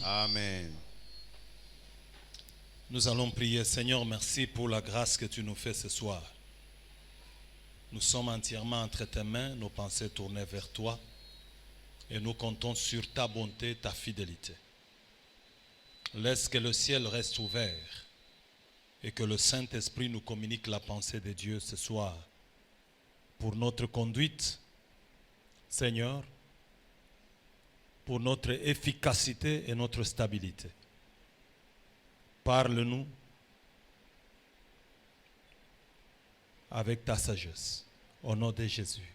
Amen. Nous allons prier. Seigneur, merci pour la grâce que tu nous fais ce soir. Nous sommes entièrement entre tes mains, nos pensées tournées vers toi, et nous comptons sur ta bonté, ta fidélité. Laisse que le ciel reste ouvert et que le Saint-Esprit nous communique la pensée de Dieu ce soir pour notre conduite, Seigneur, pour notre efficacité et notre stabilité. Parle-nous avec ta sagesse. Au nom de Jésus.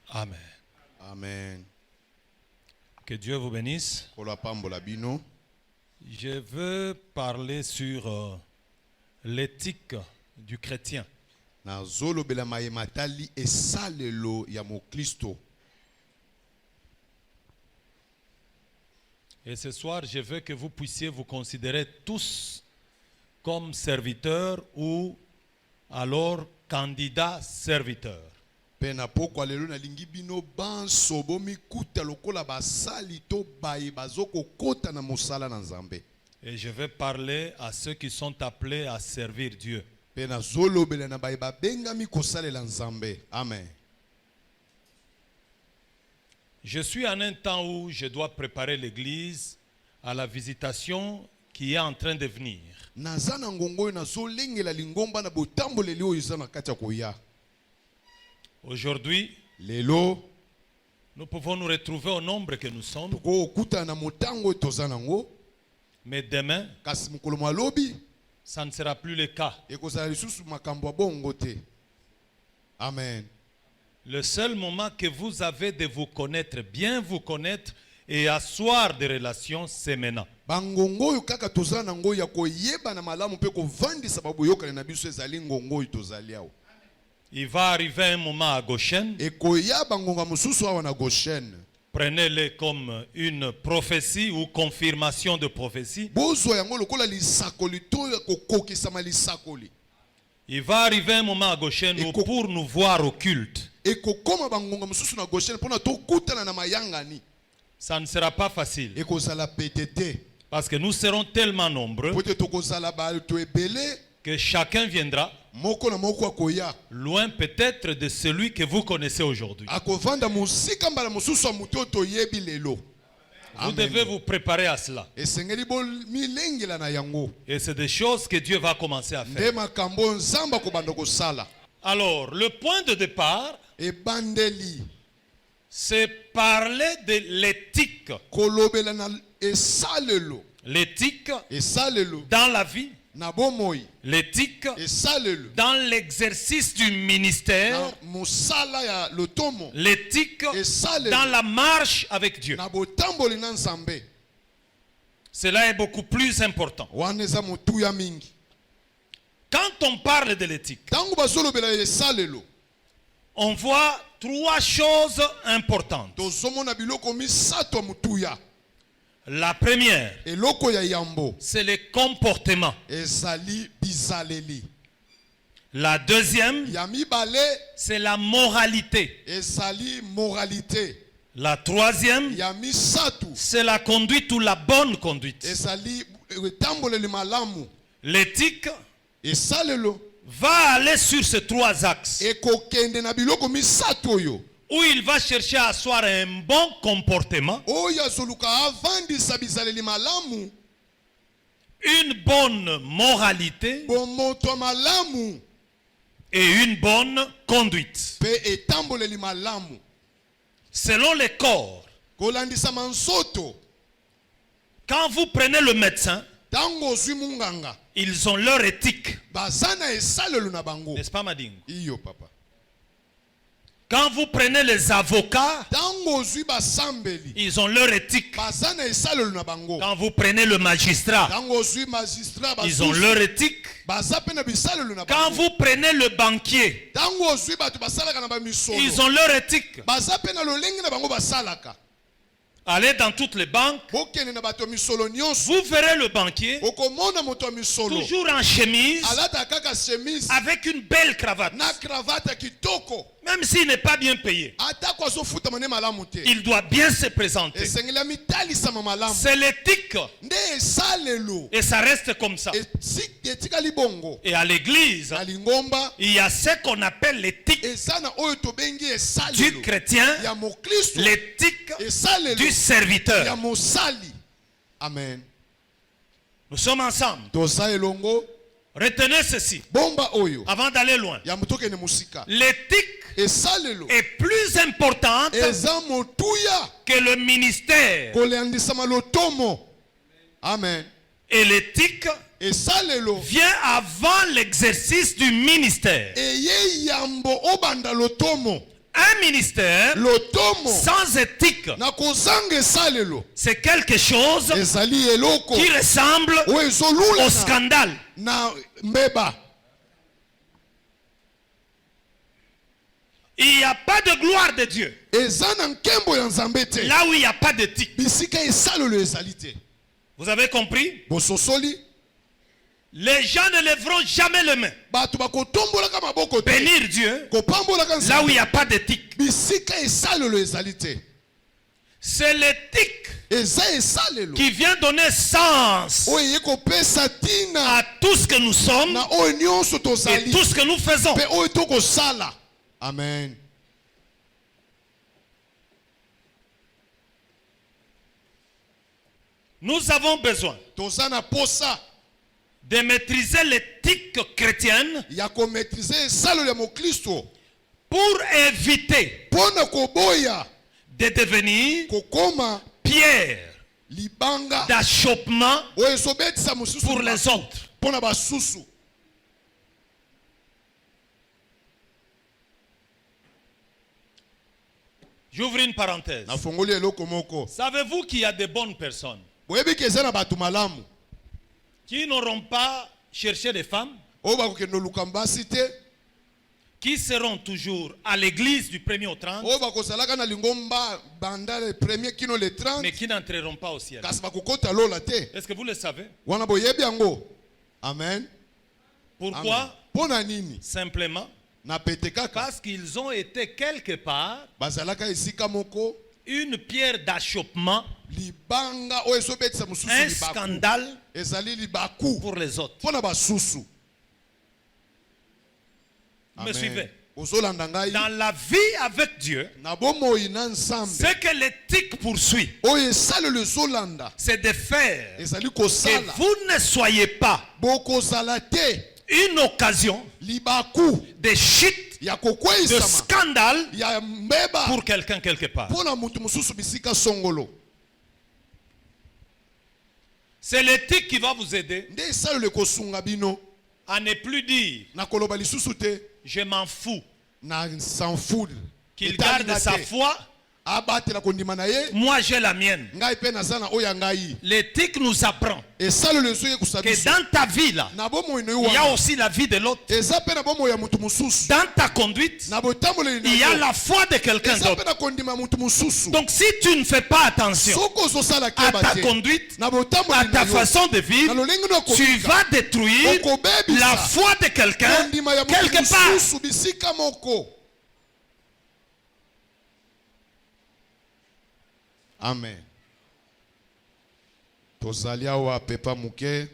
Amen. Amen. Que Dieu vous bénisse. Je veux parler sur l'éthique du chrétien. Et ce soir, je veux que vous puissiez vous considérer tous comme serviteurs ou alors candidats serviteurs. Et je vais parler à ceux qui sont appelés à servir Dieu. Amen. Je suis en un temps où je dois préparer l'église à la visitation qui est en train de venir. Aujourd'hui, nous pouvons nous retrouver au nombre que nous sommes. Mais demain, ça ne sera plus le cas. Amen. Le seul moment que vous avez de vous connaître, bien vous connaître et asseoir des relations, c'est maintenant. Il va arriver un moment à Goshen. Prenez-le comme une prophétie ou confirmation de prophétie. Il va arriver un moment à Goshen où pour nous voir au culte, ça ne sera pas facile. Parce que nous serons tellement nombreux que chacun viendra loin peut-être de celui que vous connaissez aujourd'hui. Vous devez vous préparer à cela. Et c'est des choses que Dieu va commencer à faire. Alors, le point de départ, c'est parler de l'éthique. L'éthique dans la vie. L'éthique dans l'exercice du ministère. L'éthique dans la marche avec Dieu. Cela est beaucoup plus important. Quand on parle de l'éthique, on voit trois choses importantes. La première, c'est le comportement. La deuxième, c'est la moralité. La troisième, c'est la conduite ou la bonne conduite. L'éthique va aller sur ces trois axes. Où il va chercher à asseoir un bon comportement, une bonne moralité et une bonne conduite. Selon les corps, quand vous prenez le médecin, ils ont leur éthique. N'est-ce pas, Madingo? Quand vous prenez les avocats, ils ont leur éthique. Quand vous prenez le magistrat, ils ont leur éthique. Quand vous prenez le banquier, ils ont leur éthique. Allez dans toutes les banques, vous verrez le banquier toujours en chemise avec une belle cravate. Même s'il n'est pas bien payé, atako azofuta mane malamu te il doit bien se présenter. esengeli mitalisama malamu C'est l'éthique. nde esalelo Et ça reste comme ça. etikali bongo Et à l'église, na lingomba il y a ce qu'on appelle l'éthique eza na oyo tobengi du esalelo chrétien, ya mokristo l'éthique esalelo du ya serviteur. mosali. Amen. Nous sommes ensemble. toza elongo Retenez ceci bomba oyo avant d'aller loin. ya mutokene musika L'éthique esalelo est plus importante eza motuya que le ministère. koleandisama lotomo. Amen. Et l'éthique esalelo vient avant l'exercice du ministère. eye yambo obanda lotomo. Un ministère lotomo sans éthique, na kozanga esalelo c'est quelque chose ezali eloko qui ressemble oyo ezolula au scandale. na mbeba. Il n'y a pas de gloire de Dieu eza na nkembo ya nzambe te là où il n'y a pas d'éthique. bisika esalelo ezali te. Vous avez compris? bososoli Les gens ne lèveront jamais les mains. bato bakotombolaka maboko te Bénir Dieu kopambolaka là où il nzambe n'y a pas d'éthique. bisika esalelo ezali te. C'est l'éthique eza esalelo qui vient donner sens oyo eye kopesa ntina à tout ce que nous sommes na oyo nyonso et tozali tout ce que nous faisons. mpe oyo tokosala. Amen. Nous avons besoin toza na posa de maîtriser l'éthique chrétienne ya komaîtrize esalelo ya mokristo pour éviter mpo na koboya de devenir kokoma pierre libanga d'achoppement oyo ezobetisa mosusu pour les autres. mpo na basusu. J'ouvre une parenthèse. nafongoli eloko moko. Savez-vous qu'il y a de bonnes personnes boyebi ke eza na bato malamu qui n'auront pas cherché des femmes, oyo bakokende oluka mbasi te, qui seront toujours à l'église du 1er au 30, oyo bakozalaka na lingomba banda le premier kino le 30 mais qui n'entreront pas au ciel. kasi bakokota lola te. Est-ce que vous le savez? wana boyebi yango. Amen. Pourquoi? mpo na nini? Simplement na pete kaka parce qu'ils ont été quelque part bazalaka esika moko une pierre d'achoppement, libanga oyo ezobetisa mosusu un libaku. scandale ezali libaku pour les autres. mpo na basusu. Me suivez. ozolanda ngai Dans la vie avec Dieu, na bomoi na nzambe ce que l'éthique poursuit, oyo esalelo ezolanda c'est de faire ezali que kosala vous ne soyez pas bokozala te une occasion libaku de chute, ya de kokweyisama scandale ya mbeba pour quelqu'un quelque part. mpo na mutu mosusu bisika songolo. C'est l'éthique qui va vous aider nde esalelo ekosunga bino à ne plus dire na koloba lisusu te je m'en fous, na s'enfoudre qu'il garde sa foi, abatela kondima na ye moi j'ai la mienne. ngai mpe naza na oyo ya ngai. L'éthique nous apprend esalelo ezoyekusa que biso dans ta vie là, na bomoi na yo il y a wana aussi la vie de l'autre. eza mpe na bomoi ya mutu mosusu Dans ta conduite, na botamboleli na il y a yo la foi de quelqu'un eza mpe d'autre. na kondima ya mutu mosusu. Donc si tu ne fais pas attention soki ozosala à keba ta te conduite, na à botamboleli ta na yo façon de na vivre, lolenge na tu okobika vas détruire okobebisa la foi de quelqu'un kondima ya mutu quelque part. mosusu bisika moko. Amen. tozali awa pepa moke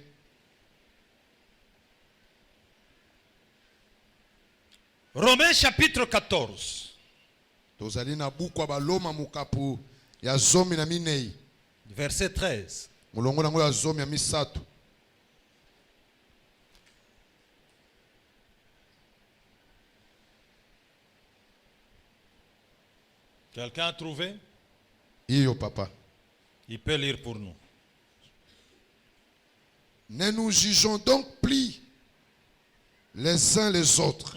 Romains chapitre 14, tozali na buku ya baloma mokapu ya zomi na minei verset 13. molongo nango ya zomi ya misato. Quelqu'un a trouvé? Iyo papa. Il peut lire pour nous. Ne nous jugeons donc plus les uns les autres,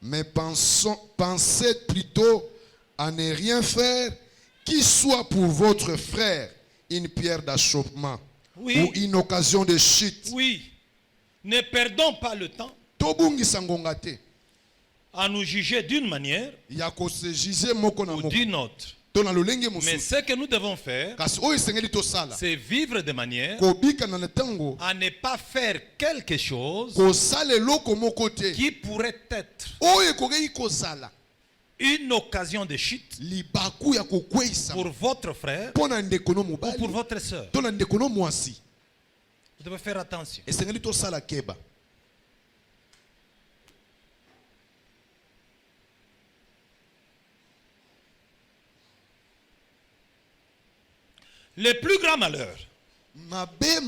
mais pensez plutôt à ne rien faire qui soit pour votre frère une pierre d'achoppement Oui. ou une occasion de chute. Oui, ne perdons pas le temps Tobungisa ngonga te à nous juger d'une manière ya kosejize moko na ou moko d'une autre. to na lolenge Mais mosusu ce que nous devons faire, kasi oyo esengeli tosala c'est vivre de manière kobika na ntango à ne pas faire quelque chose kosala eloko moko te qui pourrait être oyo ekokei kozala une occasion de chute libaku ya kokweisa pour votre frère pona ndeko no ou mobali pour votre soeur. to na ndeko no mwasi. Vous devez faire attention. Esengeli tosala keba. Le plus grand malheur, Mabe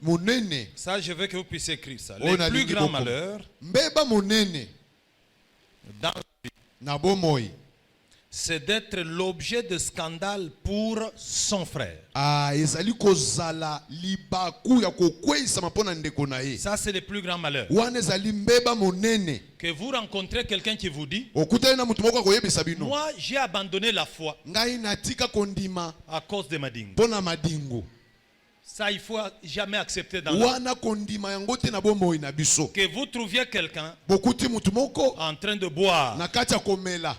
monene ça je veux que vous puissiez écrire ça. Oh, Le plus grand malheur mbeba monene dans na bomoi c'est d'être l'objet de scandale pour son frère. ezali kozala libaku ya kokweisama mpona ndeko na ye. Ça c'est le plus grand malheur. Wana ezali mbeba monene. Que vous rencontrez quelqu'un qui vous dit, Okutani na mutu moko akoyebisa bino, moi j'ai abandonné la foi ngai natika kondima à cause de madingo. mpona madingo. Ça il faut jamais accepter dans la... Wana kondima yango te na bomoi na biso. Que vous trouviez quelqu'un Bokuti mutu moko en train de boire. na kati ya komela,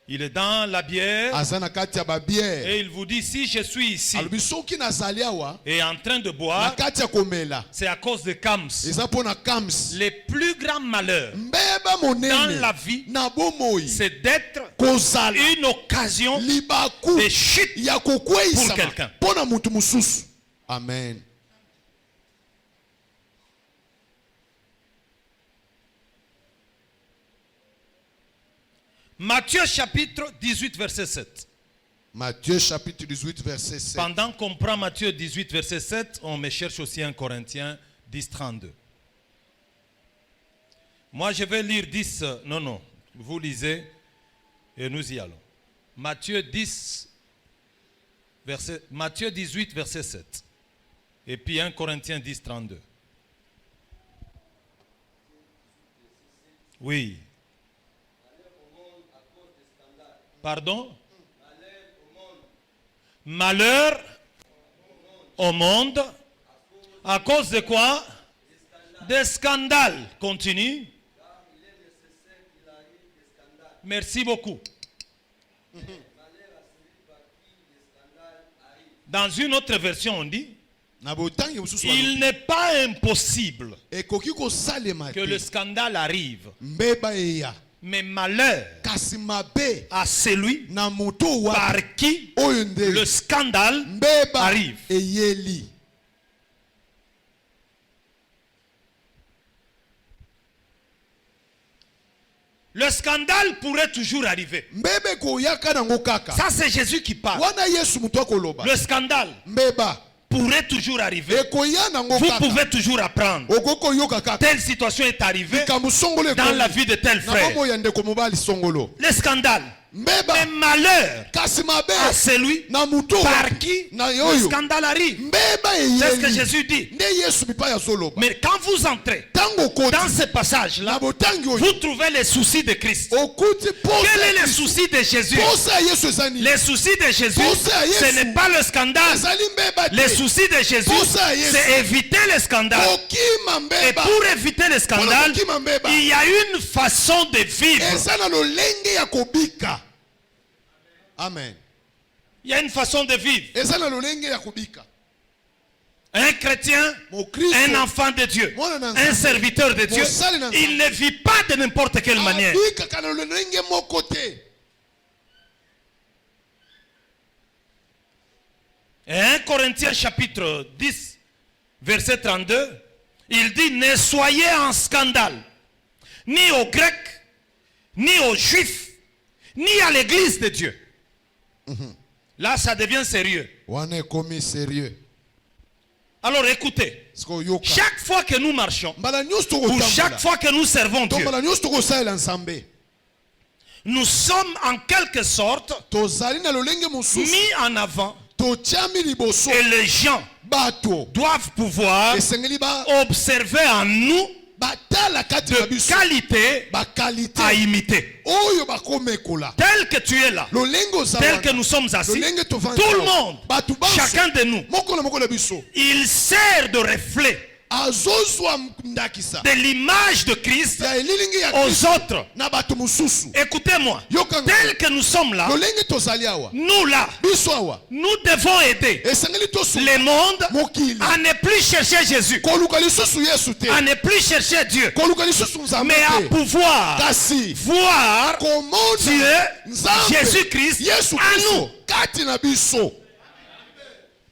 Il est dans la bière aza na kati ya babiere, et il vous dit si je suis ici alobi soki nazali awa et en train de na boire, kati ya komela c'est à cause de Kams. eza mpona kams. Les plus grands malheurs Mbeba dans monene la vie, na bomoi c'est d'être kozala une occasion libaku de chute. ya Pour kokweisama quelqu'un. mpona mutu mosusu. Amen. Matthieu chapitre 18 verset 7. Matthieu chapitre 18 verset 7. Pendant qu'on prend Matthieu 18 verset 7, on me cherche aussi 1 Corinthiens 10 32. Moi je vais lire 10, non, vous lisez et nous y allons. Matthieu 18 verset 7. Et puis 1 Corinthiens 10 32. Oui. Pardon? Malheur au monde. À cause de quoi? Des scandales. Continue. Merci beaucoup. Dans une autre version, on dit il n'est pas impossible que le scandale arrive. Mais malheur à celui par qui le scandale arrive. Le scandale pourrait toujours arriver. Ça c'est Jésus qui parle. Le scandale pourrait toujours arriver. Vous pouvez toujours apprendre. Telle situation est arrivée dans la vie de tel frère. Le scandale. Mais malheur à celui par qui le scandale arrive. C'est ce que Jésus dit. Mais quand vous entrez dans ce passage-là, vous trouvez les soucis de Christ. Quel est le souci de Jésus? Les soucis de Jésus, ce n'est pas le scandale. Les soucis de Jésus, c'est éviter le scandale. Et pour éviter le scandale, il y a une façon de vivre. Amen. Il y a une façon de vivre. Un chrétien, un enfant de Dieu, un serviteur de Dieu, il ne vit pas de n'importe quelle manière. 1 Corinthiens chapitre 10, verset 32, il dit, ne soyez en scandale, ni aux Grecs, ni aux Juifs, ni à l'église de Dieu. Là, ça devient sérieux. Alors écoutez, chaque fois que nous marchons, ou chaque fois que nous servons Dieu, nous sommes en quelque sorte mis en avant. Et les gens doivent pouvoir observer en nous de qualité à imiter. Tel que tu es là, tel que nous sommes assis, tout le monde, chacun de nous, il sert de reflet azozwa ndakisa de l'image de Christ ya elilingi ya aux Kristo autres. na bato mosusu. Écoutez-moi, Yokanga. tel que nous sommes là, lolenge tozali awa nous là, biso awa nous devons aider esengeli tosunga le monde mokili à ne plus chercher Jésus, koluka lisusu Yesu te à ne plus chercher Dieu, koluka lisusu Nzambe mais à te pouvoir kasi voir komona Dieu, Nzambe Jésus-Christ Yesu à Kristo nous. kati na biso.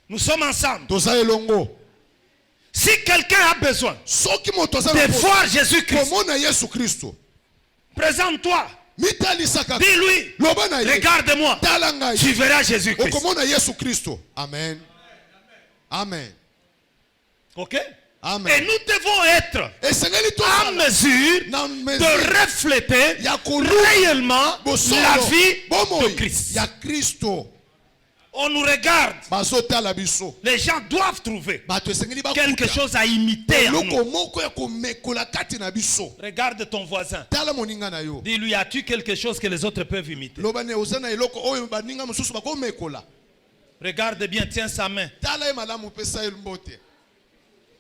Nous sommes ensemble. Toza elongo Si quelqu'un a besoin soki moto aza de na posa voir Jésus-Christ, komona Yesu Kristo présente-toi, mitalisaka dis-lui, loba na ye regarde-moi, tala ngai tu verras Jésus-Christ. okomona Yesu Kristo. Amen, amen, Ok? Et amen. nous devons être Esengeli en tozala mesure na de mesure refléter ya kolula réellement bosolo la vie de bomoi Christ. ya Kristo. On nous regarde. Bazotala biso Les gens doivent trouver bato esengeli quelque bakuta chose à imiter en nous. eloko moko ya komekola kati na biso. Regarde ton voisin. Tala moninga na yo Dis-lui, as-tu quelque chose que les autres peuvent imiter? loba ne oza na eloko oyo baninga mosusu bakomekola. Regarde bien, tiens sa main. Tala ye malamu pesa ye mbote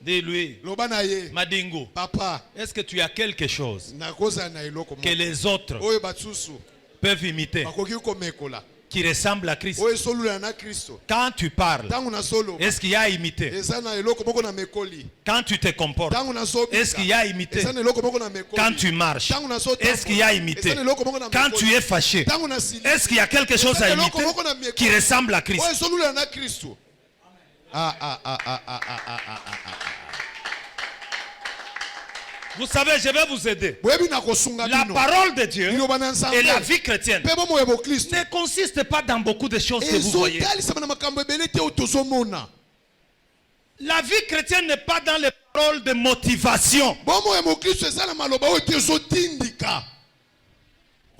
Dis-lui, loba na ye Madingo, papa est-ce que tu as quelque chose nakozala na eloko que moko les autres oyo basusu peuvent imiter, bakoki komekola qui ressemble à Christ? oyo esolula na Kristo. Quand tu parles, Ntango nasoloba est-ce qu'il y a à imiter? eza na eloko moko na mekoli. Quand tu te comportes, Ntango nazobika est-ce qu'il y a à imiter? eza na eloko moko na mekoli. Quand tu marches, Ntango nazotambola, est-ce qu'il y a à imiter? eza na eloko moko na Quand mekoli. tu es fâché, Ntango nasili est-ce qu'il y a quelque chose à imiter qui ressemble à Christ? oyo esolula na Kristo. Vous savez, je vais vous aider. boyebi na kosunga La bino parole de Dieu liloba na Nzambe et la vie chrétienne mpe bomoi ya bokristo ne consiste pas dans beaucoup de choses que vous voyez. ezotalisama na makambo ebele te oyo tozomona. La vie chrétienne n'est pas dans les paroles de motivation. bomoi ya mokristo eza na maloba oyo te ezotindika.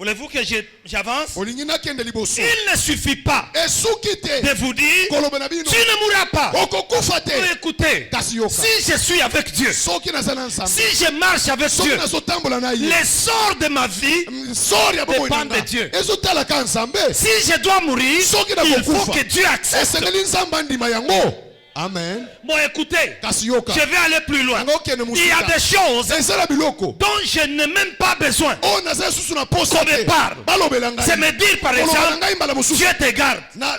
Voulez-vous que j'avance? olingi nakende liboso Il ne suffit pas esuki te de vous dire, koloba na bino tu ne mourras pas. okokufa te Écoutez, kasi yoka si je suis avec Dieu, soki naza na Nzambe si je marche avec soki Dieu, nazotambola na ye les sorts de ma vie, sori ya bomoi dépend nanga de Dieu. ezotalaka Nzambe. si je dois mourir, Soki na il faut kokufa. que Dieu accepte. esengeli Nzambe andima yango. Amen. Bon, écoutez, kasi yoka je vais aller plus loin. yango okende Il y a des choses eza na biloko dont je n'ai même pas besoin. oyo naza lisusu na posa Qu'on me te parle. balobela C'est ngai me dire par kolobela exemple, ngai mbala mosusu Dieu te garde. na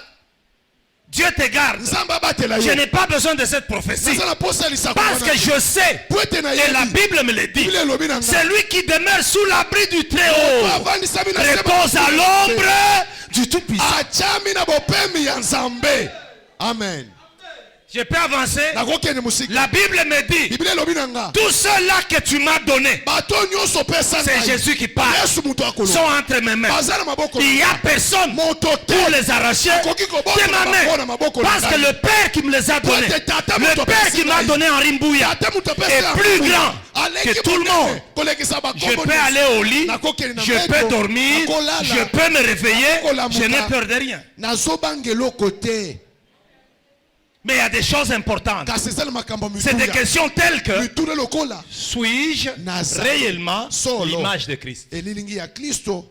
Dieu te garde. Nzambe abatela Je yo n'ai pas besoin de cette prophétie. naza na posa ya lisako Parce que je sais, po ete na et la yebi Bible me le dit, biblia elobi na ngai celui qui demeure sous l'abri du Très-Haut avandisami na se repose à l'ombre du Tout-Puissant. atiami na bopemi ya Nzambe. Amen. Je peux avancer. nakokende mosika La Bible me dit, biblia elobi na nga tous ceux-là que tu m'as donné, bato nyonso opesa c'est ngai Jésus qui parle, yesu moto sont akoloba entre mes mains. baza na maboko Il n'y a personne moto te pour les arracher akoki de kobotela ma bango na main. maboko na Parce que ngai. le Père qui me les a donnés, le Père qui m'a donné en Rimbouya, Tata moto apesa est ya plus Mungu. grand Aleki que tout le monene, monde. kolekisa Je bakombo peux nyonso. aller au lit, Nakokende na je mbeto, peux dormir, nakolala. je peux me réveiller, Nakolamuka. je n'ai peur de rien. nazobanga eloko te Mais il y a des choses importantes. kasi eza na makambo C'est des mituya questions telles que, mituna lokola suis-je Naza. réellement Solo. l'image de Christ? elilingi ya Kristo.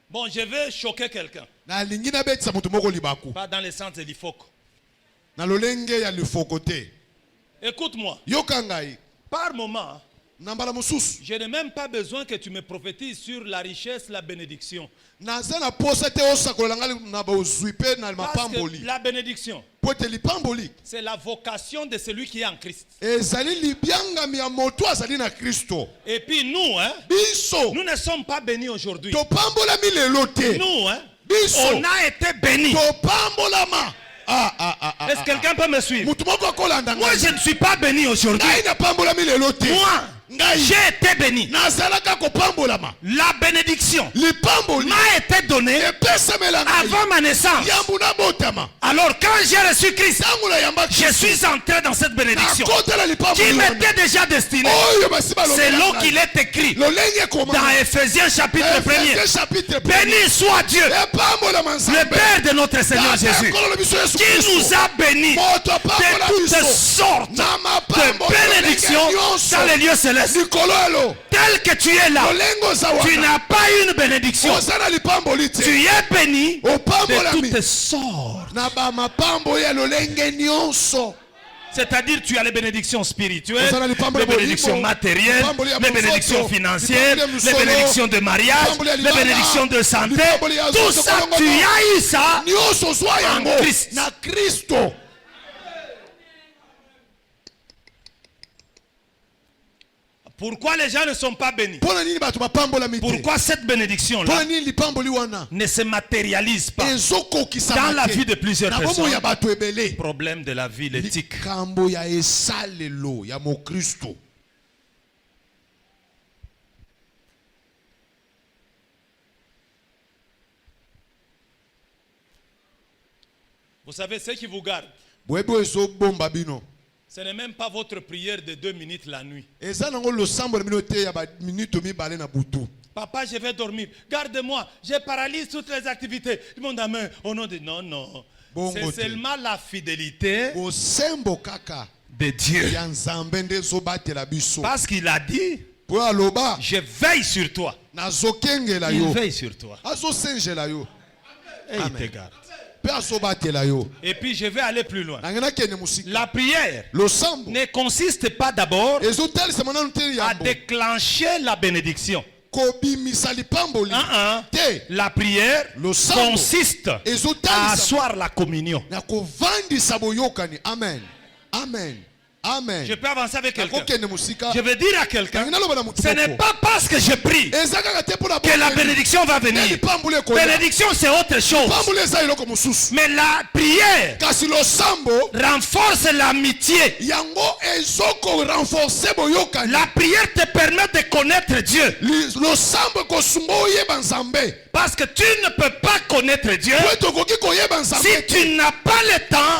Bon, je vais choquer quelqu'un. nalingi nabetisa moto moko libaku Pas dans le sens de l'IFOC. na lolenge ya lifoko te. Écoute-moi. yoka ngai Par moment, na mbala mosusu je n'ai même pas besoin que tu me prophétises sur la richesse, la bénédiction. naza na posa te osakolola ngai na bozwi mpe na Parce que mapamboli la bénédiction, po ete lipamboli c'est la vocation de celui qui est en Christ. ezali libiangami ya moto azali na Kristo. Et puis nous, biso nous ne sommes pas bénis aujourd'hui. topambolami lelo te Nous, biso on a été bénis. topambolama. Est-ce que quelqu'un peut me suivre? moto moko akolanda Moi, ngai je ne suis pas béni aujourd'hui. ngai napambolami lelo te Moi, ngai j'ai été béni. nazalaka kopambolama La bénédiction lipamboli m'a été donnée epesamela ngai avant ma naissance. yambu nabotama Alors quand j'ai reçu Christ, ntango nayamba je suis entré dans cette bénédiction nakotela qui lipamboli m'était déjà destinée oyo basi selon balobela qu'il ngai est écrit lolenge dans ekoma Ephésiens chapitre 1er. chapitre Béni soit Dieu, epambolama le Nzambe Père de notre Seigneur Jésus, Akolo biso Yesu qui Kristo. nous a bénis moto de apambolama toutes sortes de bénédictions dans les lieux célestes. Tel que tu es là, tu n'as pas une bénédiction. Tu es béni de toutes sortes. C'est-à-dire tu as les bénédictions spirituelles, les bénédictions matérielles, les bénédictions financières, les bénédictions de mariage, les bénédictions de santé. Tout ça, tu as eu ça en Christ. Pourquoi les gens ne sont pas bénis? Pourquoi cette bénédiction-là ne se matérialise pas dans la vie de plusieurs personnes? Problème de la vie, l'éthique. Vous savez ce qui vous garde? Ce n'est même pas votre prière de 2 minutes la nuit. Papa, je vais dormir. Garde-moi. Je paralyse toutes les activités. Du monde à main. Au nom de... Non, non. C'est seulement la fidélité de Dieu. Parce qu'il a dit, je veille sur toi. Il veille sur toi. Et il te garde. Et puis je vais aller plus loin. La prière ne consiste pas d'abord à déclencher la bénédiction. La prière consiste à asseoir la communion. Amen. Amen. Amen. Je peux avancer avec quelqu'un. Je vais dire à quelqu'un, ce n'est pas parce que je prie que la bénédiction va venir. Bénédiction, c'est autre chose. Mais la prière renforce l'amitié. La prière te permet de connaître Dieu. Parce que tu ne peux pas connaître Dieu si tu n'as pas le temps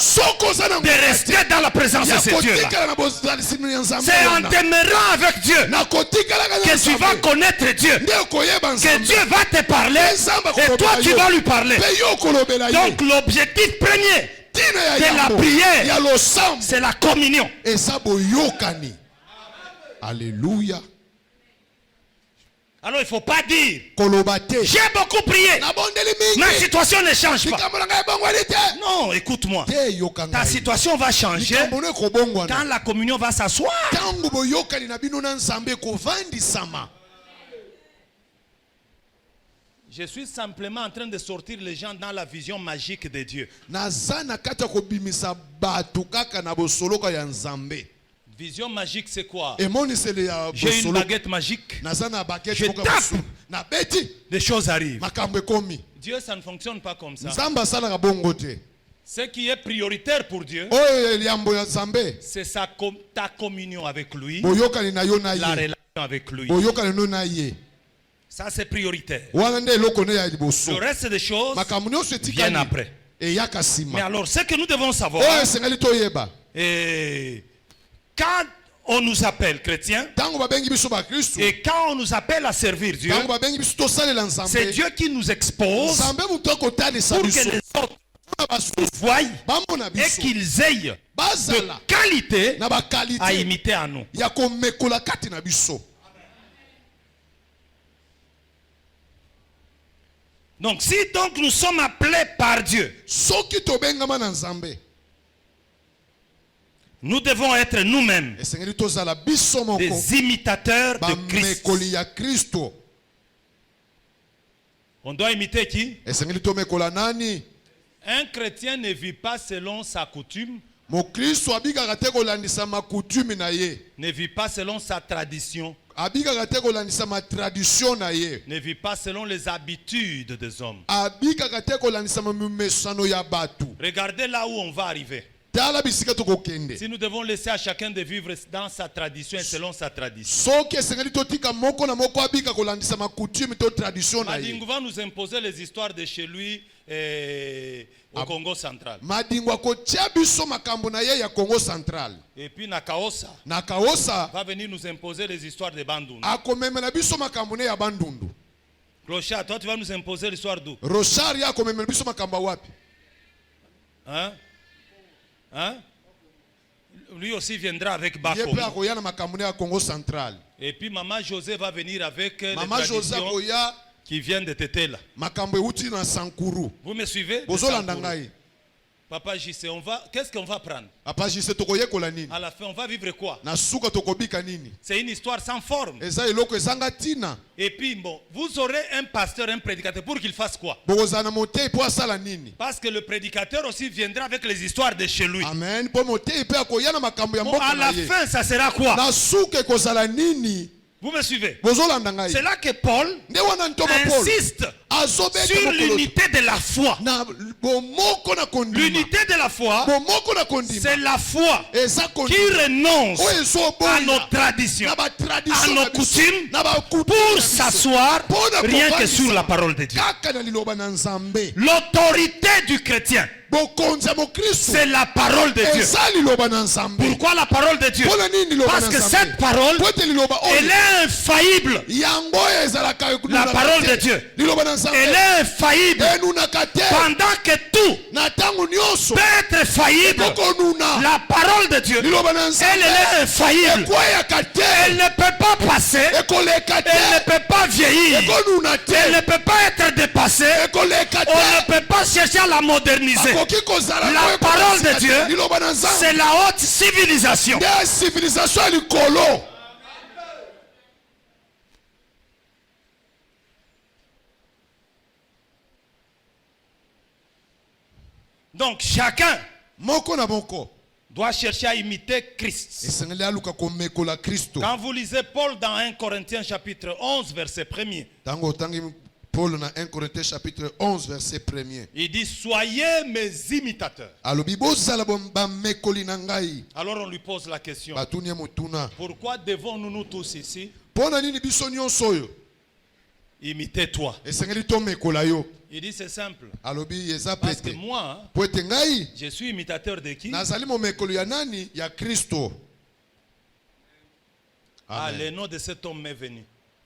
de rester dans la présence de ce Dieu-là. C'est en demeurant avec Dieu que tu vas connaître Dieu, que Dieu va te parler et toi tu vas lui parler. Donc l'objectif premier de la prière, c'est la communion. Alléluia. Alors il ne faut pas dire, j'ai beaucoup prié, ma situation ne change pas. Non, écoute-moi. Ta situation va changer quand la communion va s'asseoir. Je suis simplement en train de sortir les gens dans la vision magique de Dieu. Vision magique, c'est quoi? J'ai une baguette magique. Je tape. Les choses arrivent. Dieu, ça ne fonctionne pas comme ça. Ce qui est prioritaire pour Dieu, c'est ta communion avec lui, la relation avec lui. Ça, c'est prioritaire. Le reste des choses viennent après. Mais alors, ce que nous devons savoir, quand on nous appelle chrétiens et quand on nous appelle à servir Dieu, c'est Dieu qui nous expose pour que les autres voient et qu'ils aient de qualité à imiter à nous. Donc si donc nous sommes appelés par Dieu, nous devons être nous-mêmes des imitateurs de Christ. On doit imiter qui? Un chrétien ne vit pas selon sa coutume, ne vit pas selon sa tradition, ne vit pas selon les habitudes des hommes. Regardez là où on va arriver. Si nous devons laisser à chacun de vivre dans sa tradition et selon sa tradition, Madingu va nous imposer les histoires de chez lui au Congo central. Et puis Nakaosa va venir nous imposer les histoires de Bandundu. Clochard, toi tu vas nous imposer l'histoire d'où? Hein? Hein? Lui aussi viendra avec ye Bako. mpe akoya na makambo ya Congo central. Et puis Maman José va venir avec les Mama José traditions akoya qui viennent de Tetela. makambo euti na Sankuru. Vous me suivez? De Bozolanda Sankuru. ngai. Papa JC, qu'est-ce qu'on va prendre? Apa jise tokoyekola nini? À la fin, on va vivre quoi? Na suka tokobika nini? C'est une histoire sans forme. Eza eloko ezanga tina. Et puis, bon, vous aurez un pasteur, un prédicateur, pour qu'il fasse quoi? Bokozala na motei po asala nini? Parce que le prédicateur aussi viendra avec les histoires de chez lui. Amen. Po motei pe akoya na makambo ya Bon, mboka à na la ye. fin, ça sera quoi? Na suka ekozala nini? Vous me suivez? Bozolanda ngai. C'est là que Paul Nde wana ntoma Paul. insiste Azobeka sur mokolo. l'unité de la foi. Na bomoko na kondima. L'unité de la foi, Bomoko na kondima. c'est la foi Eza qui kondima. renonce Oyo ezoboya. à nos traditions, Na ba tradition à na nos biso. coutumes, Na ba coutume pour na biso. s'asseoir Pona rien que kofandisa. sur la parole de Dieu. Kaka na liloba na Nzambe. L'autorité du chrétien, Bokonzi ya Mokristo. c'est la parole de Dieu. Eza liloba na Nzambe. Pourquoi la parole de Dieu? Pona nini liloba Parce na que Nzambe? cette parole, Po ete liloba oyo. elle est infaillible. Yango ezalaka La parole de Dieu. Liloba na Nzambe. Elle est infaillible. Enunaka te. Pendant que tout Na tango nyonso. peut être faillible, Bokonuna. la parole de Dieu, Liloba na Nzambe. elle est infaillible. Ekweyaka te. Elle ne peut pas passer. Ekoleka te. Elle ne peut pas vieillir. Ekonuna te. Elle ne peut pas être dépassée. Ekoleka te. On ne peut pas chercher à la moderniser. Bakoki kozala La koyeba parole de kosika te. Dieu, Liloba na Nzambe. c'est la haute civilisation. Nde civilisation ya likolo. Donc chacun Moko na moko. doit chercher à imiter Christ. Esengeli aluka komekola Kristo. Quand vous lisez Paul dans 1 Corinthiens chapitre 11 verset 1er, Tango otangi Paul na 1 Corinthiens chapitre 11 verset 1er. il dit soyez mes imitateurs. Alobi bozala bamekoli na ngai. Alors on lui pose la question, Batuni mutuna. pourquoi devons-nous nous tous ici Pona nini biso nyonso oyo? imiter toi? Esengeli tomekola yo. Il dit c'est simple. Alobi eza Parce que pete. moi, Po ete ngai je suis imitateur de qui? nazali momekolo ya nani? Ya Kristo. Ah, Amen. le nom de cet homme m'est venu.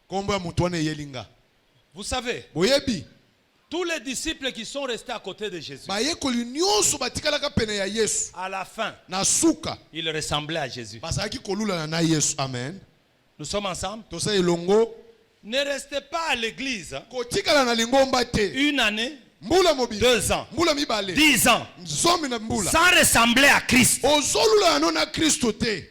Kombo ya mutu wana eyelinga. Vous savez, Boyebi. tous les disciples qui sont restés à côté de Jésus, Bayekoli nyonso batikalaka pene ya Yesu. à la fin, Na suka. ils ressemblaient à Jésus. Bazalaki kolula na Yesu. Amen. Nous sommes ensemble. Tosa elongo. Ne restez pas à l'église hein, Kotikala na lingomba te. une année, Mbula mobili. 2 ans, Mbula mibale. 10 ans, Zomi na mbula. sans ressembler à Christ. Ozolula no na Kristo te.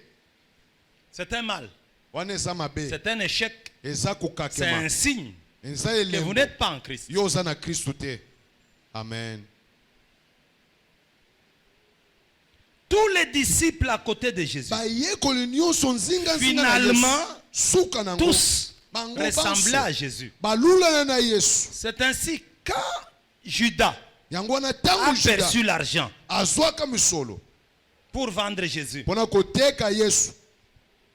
C'est un mal, Wana eza mabe. c'est un échec, Eza c'est kokakema. un signe Eza que vous elembo. n'êtes pas en Christ. Yo oza na Kristo te. Amen. Tous les disciples à côté de Jésus, Bayekoli nyonso nzinga nzinga na finalement, Yesu. Suka nango. tous Bango ressemblaient à banso. Jésus. Balula na Yesu. C'est ainsi quand Judas Yango wana a tango Juda perçu l'argent azwaka misolo. pour vendre Jésus, Pona koteka Yesu.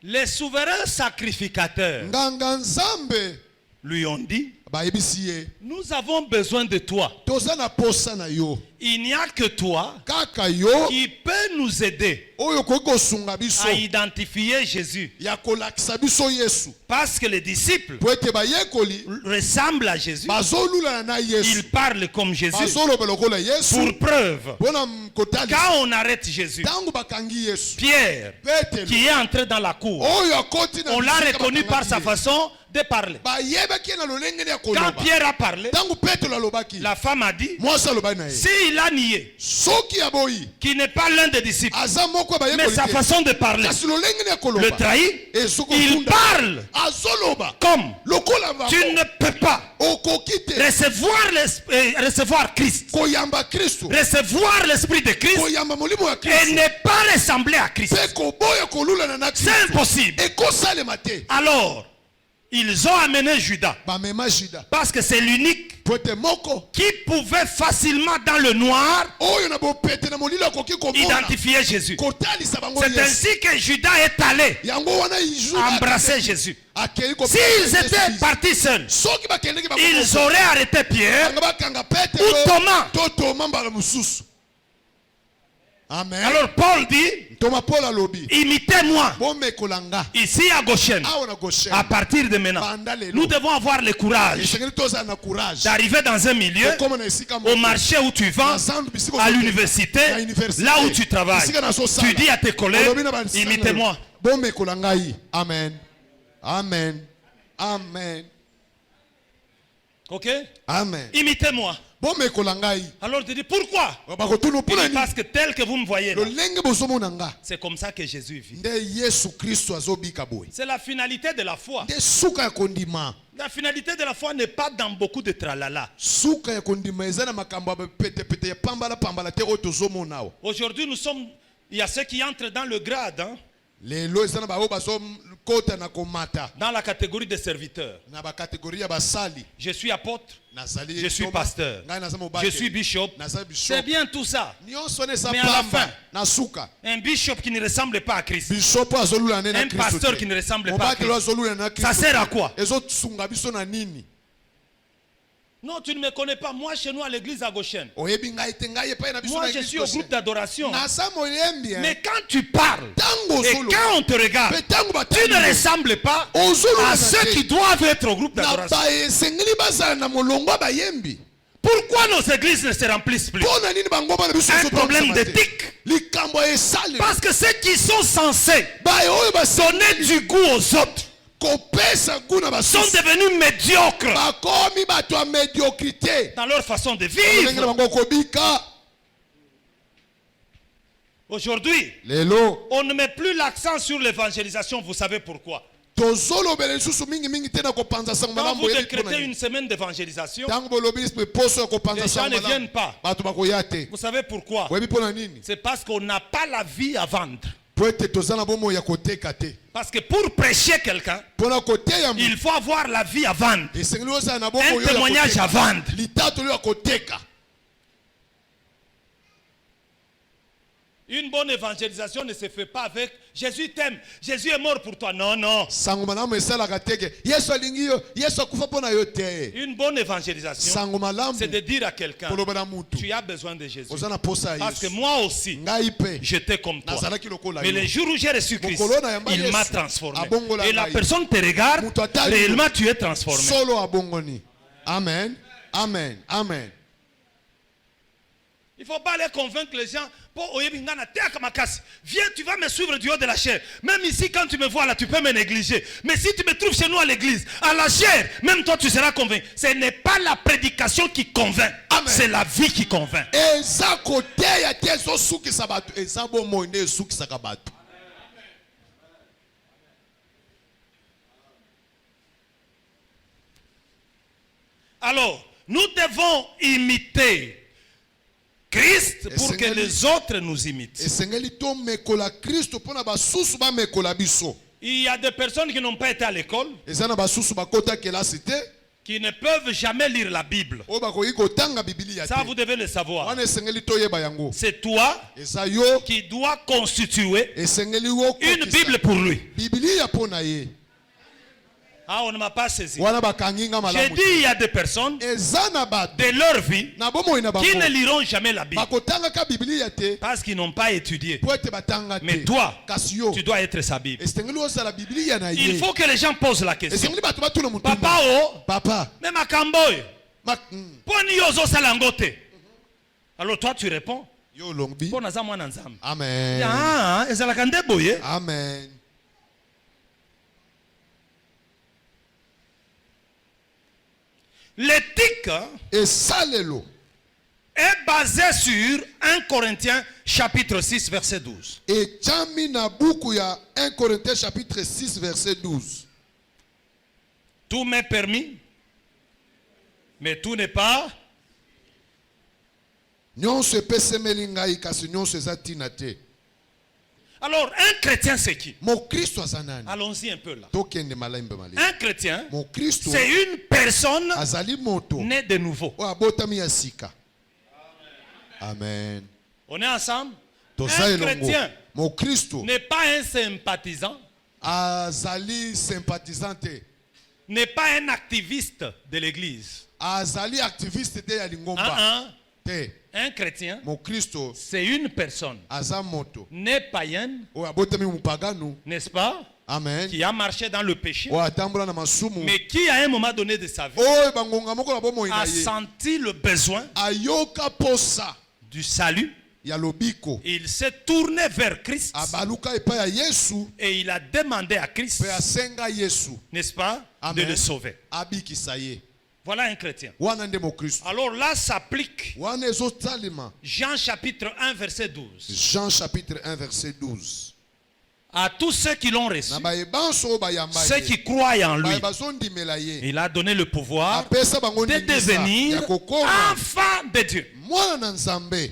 les souverains sacrificateurs Nganga Nzambe lui ont dit, bayebisi ye. nous avons besoin de toi. Toza na posa na yo. Il n'y a que toi Kaka yo qui peut nous aider oyo koki kosunga biso à identifier Jésus. ya kolakisa biso Yesu. Parce que les disciples Po ete bayekoli ressemblent à Jésus. bazolula na Yesu. Ils parlent comme Jésus. Bazoloba lokola Yesu. Pour preuve, Pona kotalisa. quand on arrête Jésus, Tango bakangi Yesu. Pierre, Petelo qui est entré dans la cour, oyo akoti na on l'a bisika reconnu bakangaki par sa ye. façon de parler. Bayebaki ye na lolenge ya Quand koloba. Pierre a parlé, Tango Petelo alobaki. la femme a dit, Mwasi alobaki na ye. s'il a nié Soki aboyi qu'il n'est pas l'un des disciples, aza moko mais bayekoli sa te. façon de parler Kasi lolenge ya le koloba. trahit, Ezoko il funda. parle Azoloba. comme Lokola bango. tu ne peux pas Okoki te. recevoir Christ, Koyamba Kristo. recevoir l'esprit de Christ Koyamba molimo ya et Kristo. ne pas ressembler à Christ. Pe koboya kolula na C'est Kristo. impossible. Ekosalema te. Alors, ils ont amené Judas Bamema Juda. parce que c'est l'unique Po ete moko. qui pouvait facilement dans le noir Oyo na bopete na molilo akoki komona. identifier Jésus. Kotalisa bango C'est Yesu. ainsi que Judas est allé Yango wana Juda embrasser Jésus. akeli ko. S'ils étaient partis seuls, Soki bakendeki bango. ils auraient arrêté Pierre Banga bakanga ou Petelo. Thomas. To Thomas mbala mususu. Amen. Alors Paul dit, Thomas Paul alobi. imitez-moi. Bomekolanga. Ici à Goshen, Awa na Goshen. à partir de maintenant, Banda lelo. nous devons avoir le courage Esengeli toza na courage. d'arriver dans un milieu, Okoma na esika au moko. marché où tu vends, Na zandu bisiko à zote. l'université, Na université. là où tu travailles. Bisika na so sala. Tu dis à tes collègues, Olobi na banisanga imitez-moi. lelo. Bomekolanga yi. Amen. Amen. Amen. Ok? Amen. Imitez-moi. Bomekolanga yi. Alors tu dis, pourquoi? Bakotunu Il puna dit, ni. parce que tel que vous me voyez là, Lolenge bozomona nga. c'est comme ça que Jésus vit. Nde Yesu Kristo azobika boye. C'est la finalité de la foi. Nde suka ya kondima. La finalité de la foi n'est pas dans beaucoup de tralala. Suka ya kondima eza na makambo ya pete pete ya pambala pambala te oyo tozomona awa. Aujourd'hui, il y a ceux qui entrent dans le grade, hein, Lelo eza na bao bazokota na komata dans la catégorie des serviteurs. na bakategorie ya basali. Je suis apôtre, Nazali je suis Thomas, pasteur, ngai naza mobake, je suis bishop. nazali bishop. C'est bien tout ça. Nyonso ne sa Mais à la pamba fin, na suka. un bishop qui ne ressemble pas à Christ, Bishop azolula ne na un Kristo. pasteur te. qui ne ressemble pas à Mobake lo Christ, azolula na Kristo. ça sert à quoi? Ezosunga biso na nini? Non, tu ne me connais pas. Moi, chez nous, à l'église à Goshen, Oyebi ngai te ngai epai na biso moi, na je Kristo suis au se. groupe d'adoration. Naza moyembi. Mais quand tu parles, Tango et zolo. quand on te regarde, Pe tango tu ne batani. ressembles pas Ozolula à na ceux te. qui doivent être au groupe Na d'adoration. ba esengeli bazala na molongo bayembi. Pourquoi nos églises ne se remplissent plus? Pona nini bango bana biso Un so problème tokisama te? d'éthique. Likambo esale. Parce que ceux qui sont censés Baye oyo donner du goût aux autres kopesa kuna sont basusu. devenus médiocres Bakomi bato ya médiocrité. dans leur façon de Ndenge na vivre. bango kobika. Aujourd'hui, Lelo on ne met plus l'accent sur l'évangélisation. Vous savez pourquoi? tozolobela lisusu mingi mingi te na kopanza sango Quand malamu vous yebi décrétez mpona une nini. semaine d'évangélisation, Tango bolobi poso ya kopanza les gens sango ne malamu. viennent pas. Bato bakoya te. Vous savez pourquoi? Oyebi mpona nini? C'est parce qu'on n'a pas la vie à vendre. Po ete toza na bomoi ya koteka te. Parce que pour prêcher quelqu'un, Mpona koteya mu. il faut avoir la vie à vendre. Esengeli ozala na bomoi Un oyo ya témoignage à koteka. vendre. Litato oyo ya koteka. Une bonne évangélisation ne se fait pas avec Jésus t'aime, Jésus est mort pour toi. Non, non. Sango malamu esalaka teke. Yesu alingi yo, Yesu akufa mpona yo te. Une bonne évangélisation, Sango malamu c'est de dire à quelqu'un, koloba na mutu. tu as besoin de Jésus. Oza na posa ya Parce que Yesu. moi aussi, Ngai pe. j'étais comme toi. Nazalaki lokola Mais yo. le jour où j'ai reçu Christ, Mokolo na yamba il Yesu, m'a transformé. abongola Et la ngai. personne te regarde, Mutu atali yo. réellement tu es transformé. Solo abongoni. Amen. Amen. Amen. Il ne faut pas aller convaincre les gens. Viens, tu vas me suivre du haut de la chair. Même ici, quand tu me vois là, tu peux me négliger. Mais si tu me trouves chez nous à l'église, à la chair, même toi, tu seras convaincu. Ce n'est pas la prédication qui convainc. C'est la vie qui convainc. Eza kote ya te ezosukisa bato. Eza bomoi nde esukisaka bato. Alors, nous devons imiter Christ pour que les autres nous imitent. Esengeli tomekola Kristo mpona basusu bamekola biso. Il y a des personnes qui n'ont pas été à l'école, Eza na basusu bakota kelasi te. qui ne peuvent jamais lire la Bible. Oyo bakoki kotanga Biblia Ça, te. vous devez le savoir. Wana esengeli toyeba yango. C'est toi Eza yo qui dois constituer esengeli wo une Bible pour lui. Biblia mpona ye. Ah, on ne m'a pas saisi. Wana bakangi nga J'ai malamu. dit, il y a des personnes Eza na bato de leur vie na bomoi na bango. qui ne liront jamais la Bible Bakotangaka Biblia te. parce qu'ils n'ont pas étudié. Po ete batanga te. Mais toi, kasi yo tu dois être sa Bible. esengeli ozala Biblia na Il ye. faut que les gens posent la question. Esengeli bato batuna mutu. Papa, oh, Papa. mais ma kamboy, Mm. poni yozo salangote. Alors toi, tu réponds, Yo longbi. pona za mwana nzambe. Amen. Ah, ezalaka nde boye. Amen. L'éthique Esalelo est basée sur 1 Corinthiens chapitre 6 verset 12. etiami na buku ya 1 Corinthiens chapitre 6 verset 12. Tout m'est permis, mais tout n'est pas. Nyonso epesemeli ngai kasi nyonso eza ntina te. Alors, un chrétien, c'est qui? Mokristo aza nani? Allons-y un peu là. Tokende malembe mali. Un chrétien, Mokristo c'est une personne azali moto née de nouveau. oyo abotami ya sika. Amen. On est ensemble? Toza Un elongo. chrétien Mokristo n'est pas un sympathisant, azali sympathisant te. n'est pas un activiste de l'église. Azali activiste te ya lingomba. Ah, te Un chrétien, mokristo c'est une personne aza moto née païenne, oyo abotami mupagano, n'est-ce pas, amen, qui a marché dans le péché, oyo atambola na masumu, mais qui à un moment donné de sa vie oyo bangonga moko na bomoi na a ye senti le besoin ayoka posa du salut. ya lobiko, Il s'est tourné vers Christ abaluka epai ya Yesu et il a demandé à Christ, pe asenga Yesu n'est-ce pas, de Amen. le sauver. abikisa ye. Voilà un chrétien. Wana nde mokristo, Alors là s'applique wana ezotalema. Jean chapitre 1 verset 12. Jean chapitre 1 verset 12. À tous ceux qui l'ont reçu, Na bayebanso oyo bayamba ceux ye, qui croient en lui, bazondimela ye, il a donné le pouvoir apesa bango de ndingisa ya devenir kokoma enfant de Dieu. mwana na Nzambe.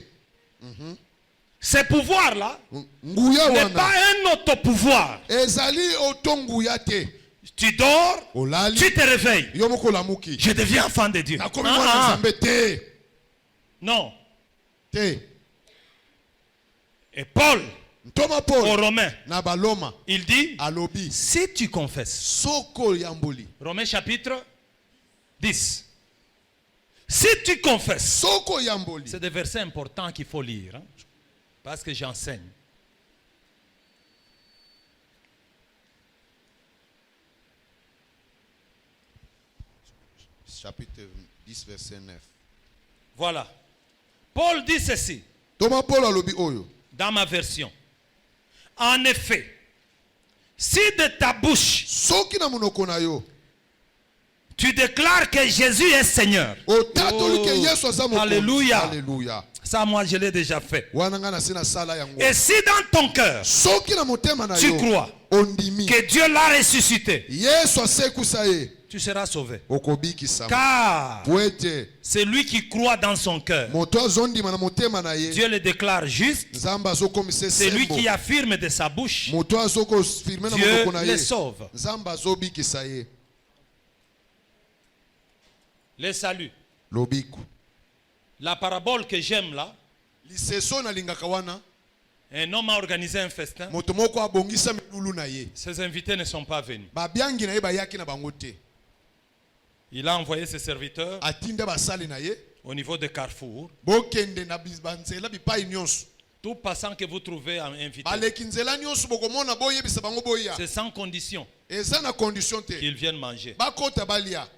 Ce pouvoir-là Nguya n'est wana pas un autopouvoir. ezali otonguya te, Tu dors, olali tu te réveilles. yo moko olamuki Je deviens enfant de Dieu. nakomi mwana na Nzambe te Non. te. Et Paul, Ntoma aux Paul Romains, na baloma il dit, alobi si tu confesses, soko yamboli, Romains chapitre 10, si tu confesses, soko yamboli. c'est des versets importants qu'il faut lire, hein, parce que j'enseigne. Chapitre 10 verset 9. Voilà. Paul dit ceci, Toma Paul alobi oyo, dans ma version. En effet, si de ta bouche soki na monoko na yo tu déclares que Jésus est Seigneur, otatoli ke Yesu aza mokonzi. Alléluia. Alléluia. Ça moi je l'ai déjà fait. Wana nga na se na sala yango. Et si dans ton cœur Soki na motema na tu yo crois ondimi que Dieu l'a ressuscité, Yesu asekusa ye, tu seras sauvé. okobikisama. Car Po ete celui qui croit dans son cœur, moto azondima na motema na ye, Dieu le déclare juste. Nzambe azokomisa Celui esembo. qui affirme de sa bouche, Moto azokofirme na Dieu monoko na le ye, sauve. Nzambe azobikisa ye. Le salut. Lobiko. La parabole que j'aime là, Liseso na lingaka wana, un homme a organisé un festin. moto moko abongisa milulu na ye. Ses invités ne sont pas venus. Babiangi na ye bayaki na bango te. Il a envoyé ses serviteurs Atinda basali na ye, au niveau de Carrefour. bokende na banzela bipai nyonso. Tout passant que vous trouvez invité, Baleki nzela nyonso bokomona boyebisa bango boya. c'est sans condition Eza na condition te. qu'ils viennent manger. Bakota balia.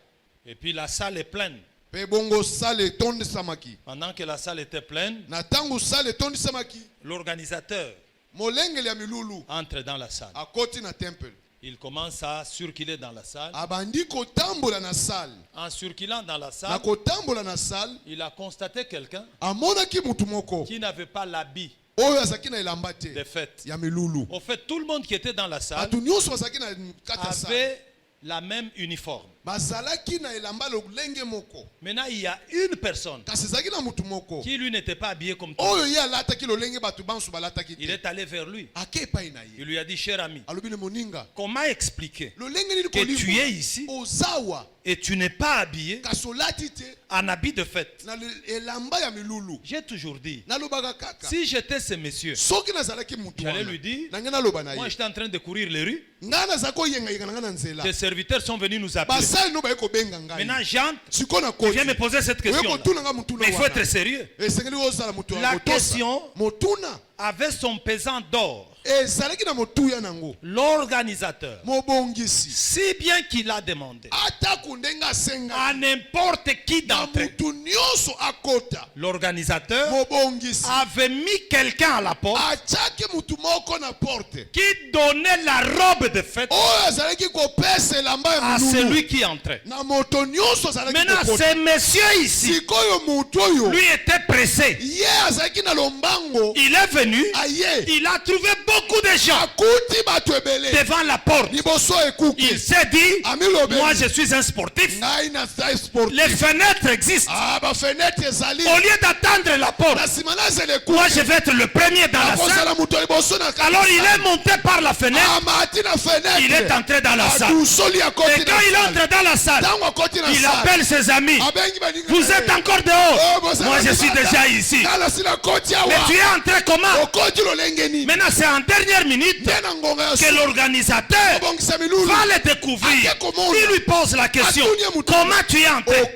Et puis la salle est pleine. Pe bongo sale tondi samaki. Pendant que la salle était pleine, Na tangu sale tondi samaki, l'organisateur molengeli ya milulu entre dans la salle. akoti na temple. Il commence à circuler dans la salle. Abandi kotambola na salle. En circulant dans la Na salle, kotambola na salle, il a constaté quelqu'un amonaki mutu moko qui n'avait pas l'habit oyo azaki na elamba te de fête. ya milulu. Au fait, tout le monde qui était dans la salle Batu nyonso bazaki na kati ya salle. avait la même uniforme. Bazalaki na elamba lolenge moko. Maintenant, il y a une personne Kasi ezalaki na mutu moko qui lui n'était pas habillé comme tout. oyo ye alataki lolenge batu banso balataki Il te. est allé vers lui. Ake epai na Il ye. lui a dit, cher ami, Alobi le moninga. comment expliquer Lolenge nini que tu es kolibwa ici ozawa et tu n'es pas habillé kasi olati te en habit de fête? na elamba ya milulu. J'ai toujours dit, Nalobaka kaka. si j'étais ce monsieur, Soki nazalaki mutu j'allais wana, lui dire, nange naloba na moi ye. j'étais en train de courir les rues, Nga nazala koyengayenga na nga na nzela. tes serviteurs sont venus nous appeler. Basali no baye kobenga ngai. Maintenant, j'entre, Siko na tu koti. viens me poser cette Oye question. kotuna nga mutuna Mais il faut wana. être sérieux. Esengeli ozala mutu La ya kotosa. question Motuna avait son pesant d'or. ezalaki na motuya nango. L'organisateur, Mobongisi. si bien qu'il a demandé Ata kundenga senga. à n'importe qui Na d'entrer, mutu nyonso akota. l'organisateur Mobongisi. avait mis quelqu'un à la porte Atiaki mutu moko na porte. qui donnait la robe de fête Oyo azalaki kopesa elamba ya à milulu. celui qui entrait. Na moto nyonso azalaki Maintenant, kokota. ce monsieur ici, Sikoyo mutu oyo. lui était pressé. Ye azalaki na lombango. Il est venu, Aye. il a trouvé beaucoup de gens Akuti bato ebele. devant la porte. Liboso ekuke. Il s'est dit, Ami lobeli. moi je suis un sportif. Ngai na sai sportif. Les fenêtres existent. Ah, ba fenêtre ezali. Au lieu d'attendre la porte, Na sima na zele ekuke. moi je vais être le premier dans la salle. Akozala mutu liboso na kati. Alors il est monté par la fenêtre, Amati na fenêtre. il est entré dans la salle. Adusoli akoti Et na quand il salle. entre dans la salle, Tango akoti na il salle. appelle ses amis. Abengi baninga Vous na ye. êtes encore dehors. Oh, bosa Moi je na suis libanda. déjà ici. Tala sina koti awa. Mais tu es entré comment? Okoti lolenge nini? Maintenant c'est en dernière minute que l'organisateur va le découvrir. Il lui pose la question, comment tu es entré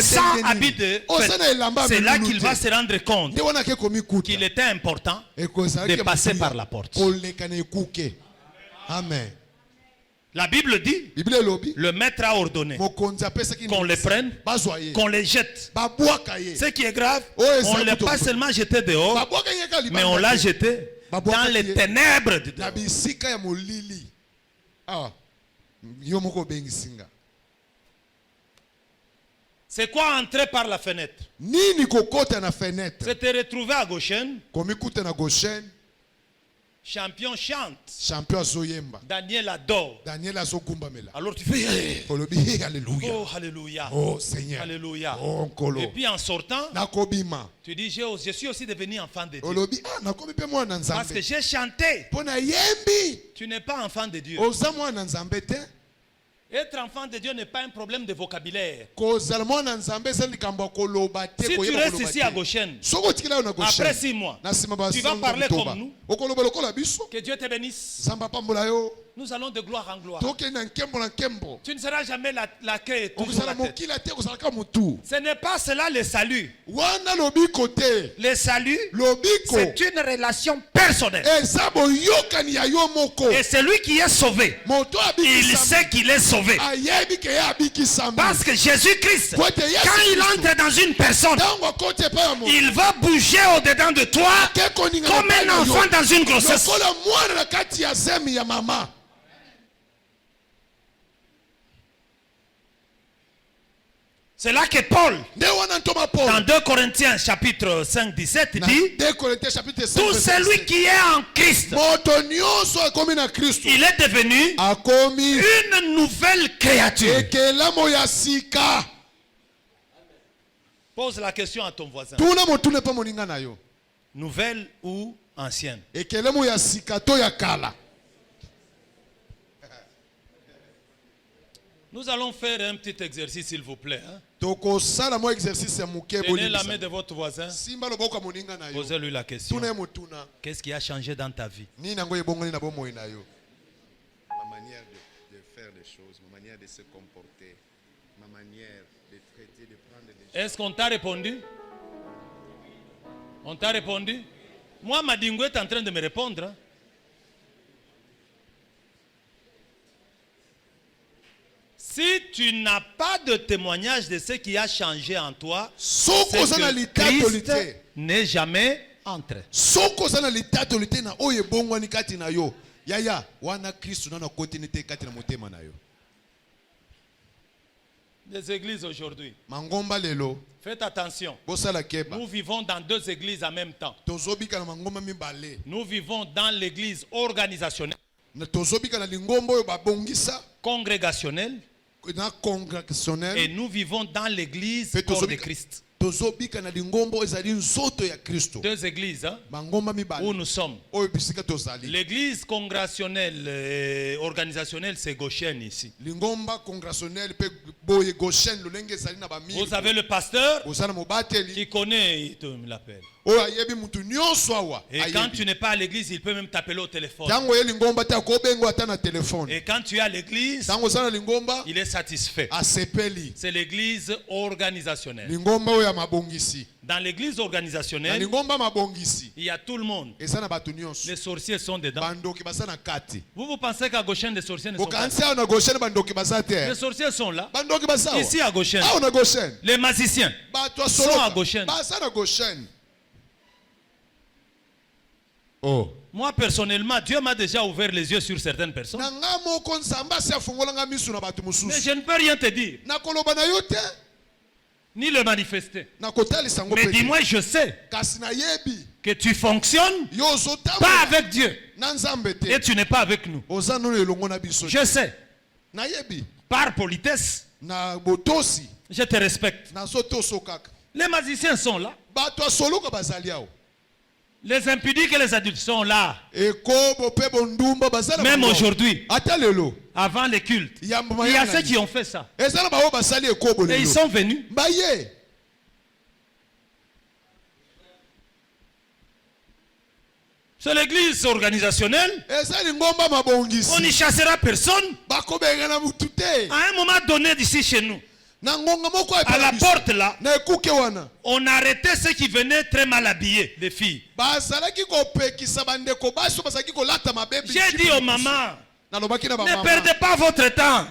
sans habit de fête? C'est là qu'il va se rendre compte qu'il était important de passer par la porte. Amen. La Bible dit, le maître a ordonné qu'on les prenne, qu'on les jette. Ce qui est grave, on ne l'a pas seulement jeté dehors, mais on l'a jeté dans les ténèbres de dehors. C'est quoi entrer par la fenêtre? C'est te retrouver à Goshen. Champion chante. Daniel adore. Alors tu fais Alléluia. oh alléluia. Oh Seigneur. Alléluia. Oh Nkolo. Et puis en sortant, tu dis je suis aussi devenu enfant de Dieu. Parce que j'ai chanté. Tu n'es pas enfant de Dieu. Être enfant de Dieu n'est pas un problème de vocabulaire. Si tu restes ici à Goshen, après 6 mois, tu vas parler comme nous. Que Dieu te bénisse. Nous allons de gloire en gloire. Tu ne seras jamais la queue et toujours la tête. Ce n'est pas cela le salut. Le salut, c'est une relation personnelle. Et celui qui est sauvé, il sait qu'il est sauvé. Parce que Jésus-Christ, quand il entre dans une personne, il va bouger au-dedans de toi comme un enfant dans une grossesse. C'est là que Paul, dans 2 Corinthiens chapitre 5, 17, dit, tout celui qui est en Christ, il est devenu une nouvelle créature. Pose la question à ton voisin. Nouvelle ou ancienne? Nous allons faire un petit exercice, s'il vous plaît. Tenez la main de votre voisin. Posez-lui la question. Qu'est-ce qui a changé dans ta vie? Ma manière de faire les choses, ma manière de se comporter, ma manière de traiter, de prendre les choses. Est-ce qu'on t'a répondu? On t'a répondu? Moi, Madingo est en train de me répondre. Si tu n'as pas de témoignage de ce qui a changé en toi, c'est que Christ n'est jamais entré. Les églises aujourd'hui, faites attention. Nous vivons dans 2 églises en même temps. Nous vivons dans l'église organisationnelle, congrégationnelle, et nous vivons dans l'église corps de Christ. 2 églises où nous sommes. L'église congrégationnelle organisationnelle, c'est Goshen ici. Vous avez le pasteur qui connaît, il l'appelle. Et quand tu n'es pas à l'église, il peut même t'appeler au téléphone. Et quand tu es à l'église, il est satisfait. C'est l'église organisationnelle. Dans l'église organisationnelle, il y a tout le monde. Les sorciers sont dedans. Vous pensez qu'à Goshen, les sorciers ne sont pas là? Les sorciers sont là. Ici à Goshen. Les magiciens sont à Goshen. Oh. Moi personnellement, Dieu m'a déjà ouvert les yeux sur certaines personnes. Mais je ne peux rien te dire, ni le manifester. Mais dis-moi, je sais que tu fonctionnes pas avec Dieu et tu n'es pas avec nous. Je sais. Par politesse, je te respecte. Les magiciens sont là. Les impudiques et les adultes sont là. Même aujourd'hui, avant les cultes, il y a ceux qui ont fait ça. Et ils sont venus. C'est l'église organisationnelle. eza lingomba On mabongisi n'y chassera personne. bakobengana mutu te À un moment donné d'ici chez nous, na ngonga moko à la porte là, na ekuke wana on arrêtait ceux qui venaient très mal habillés, les filles. bazalaki kopekisa bandeko basi bazalaki kolata mabebi J'ai dit aux mamans, nalobaki na ne bamama perdez pas votre temps.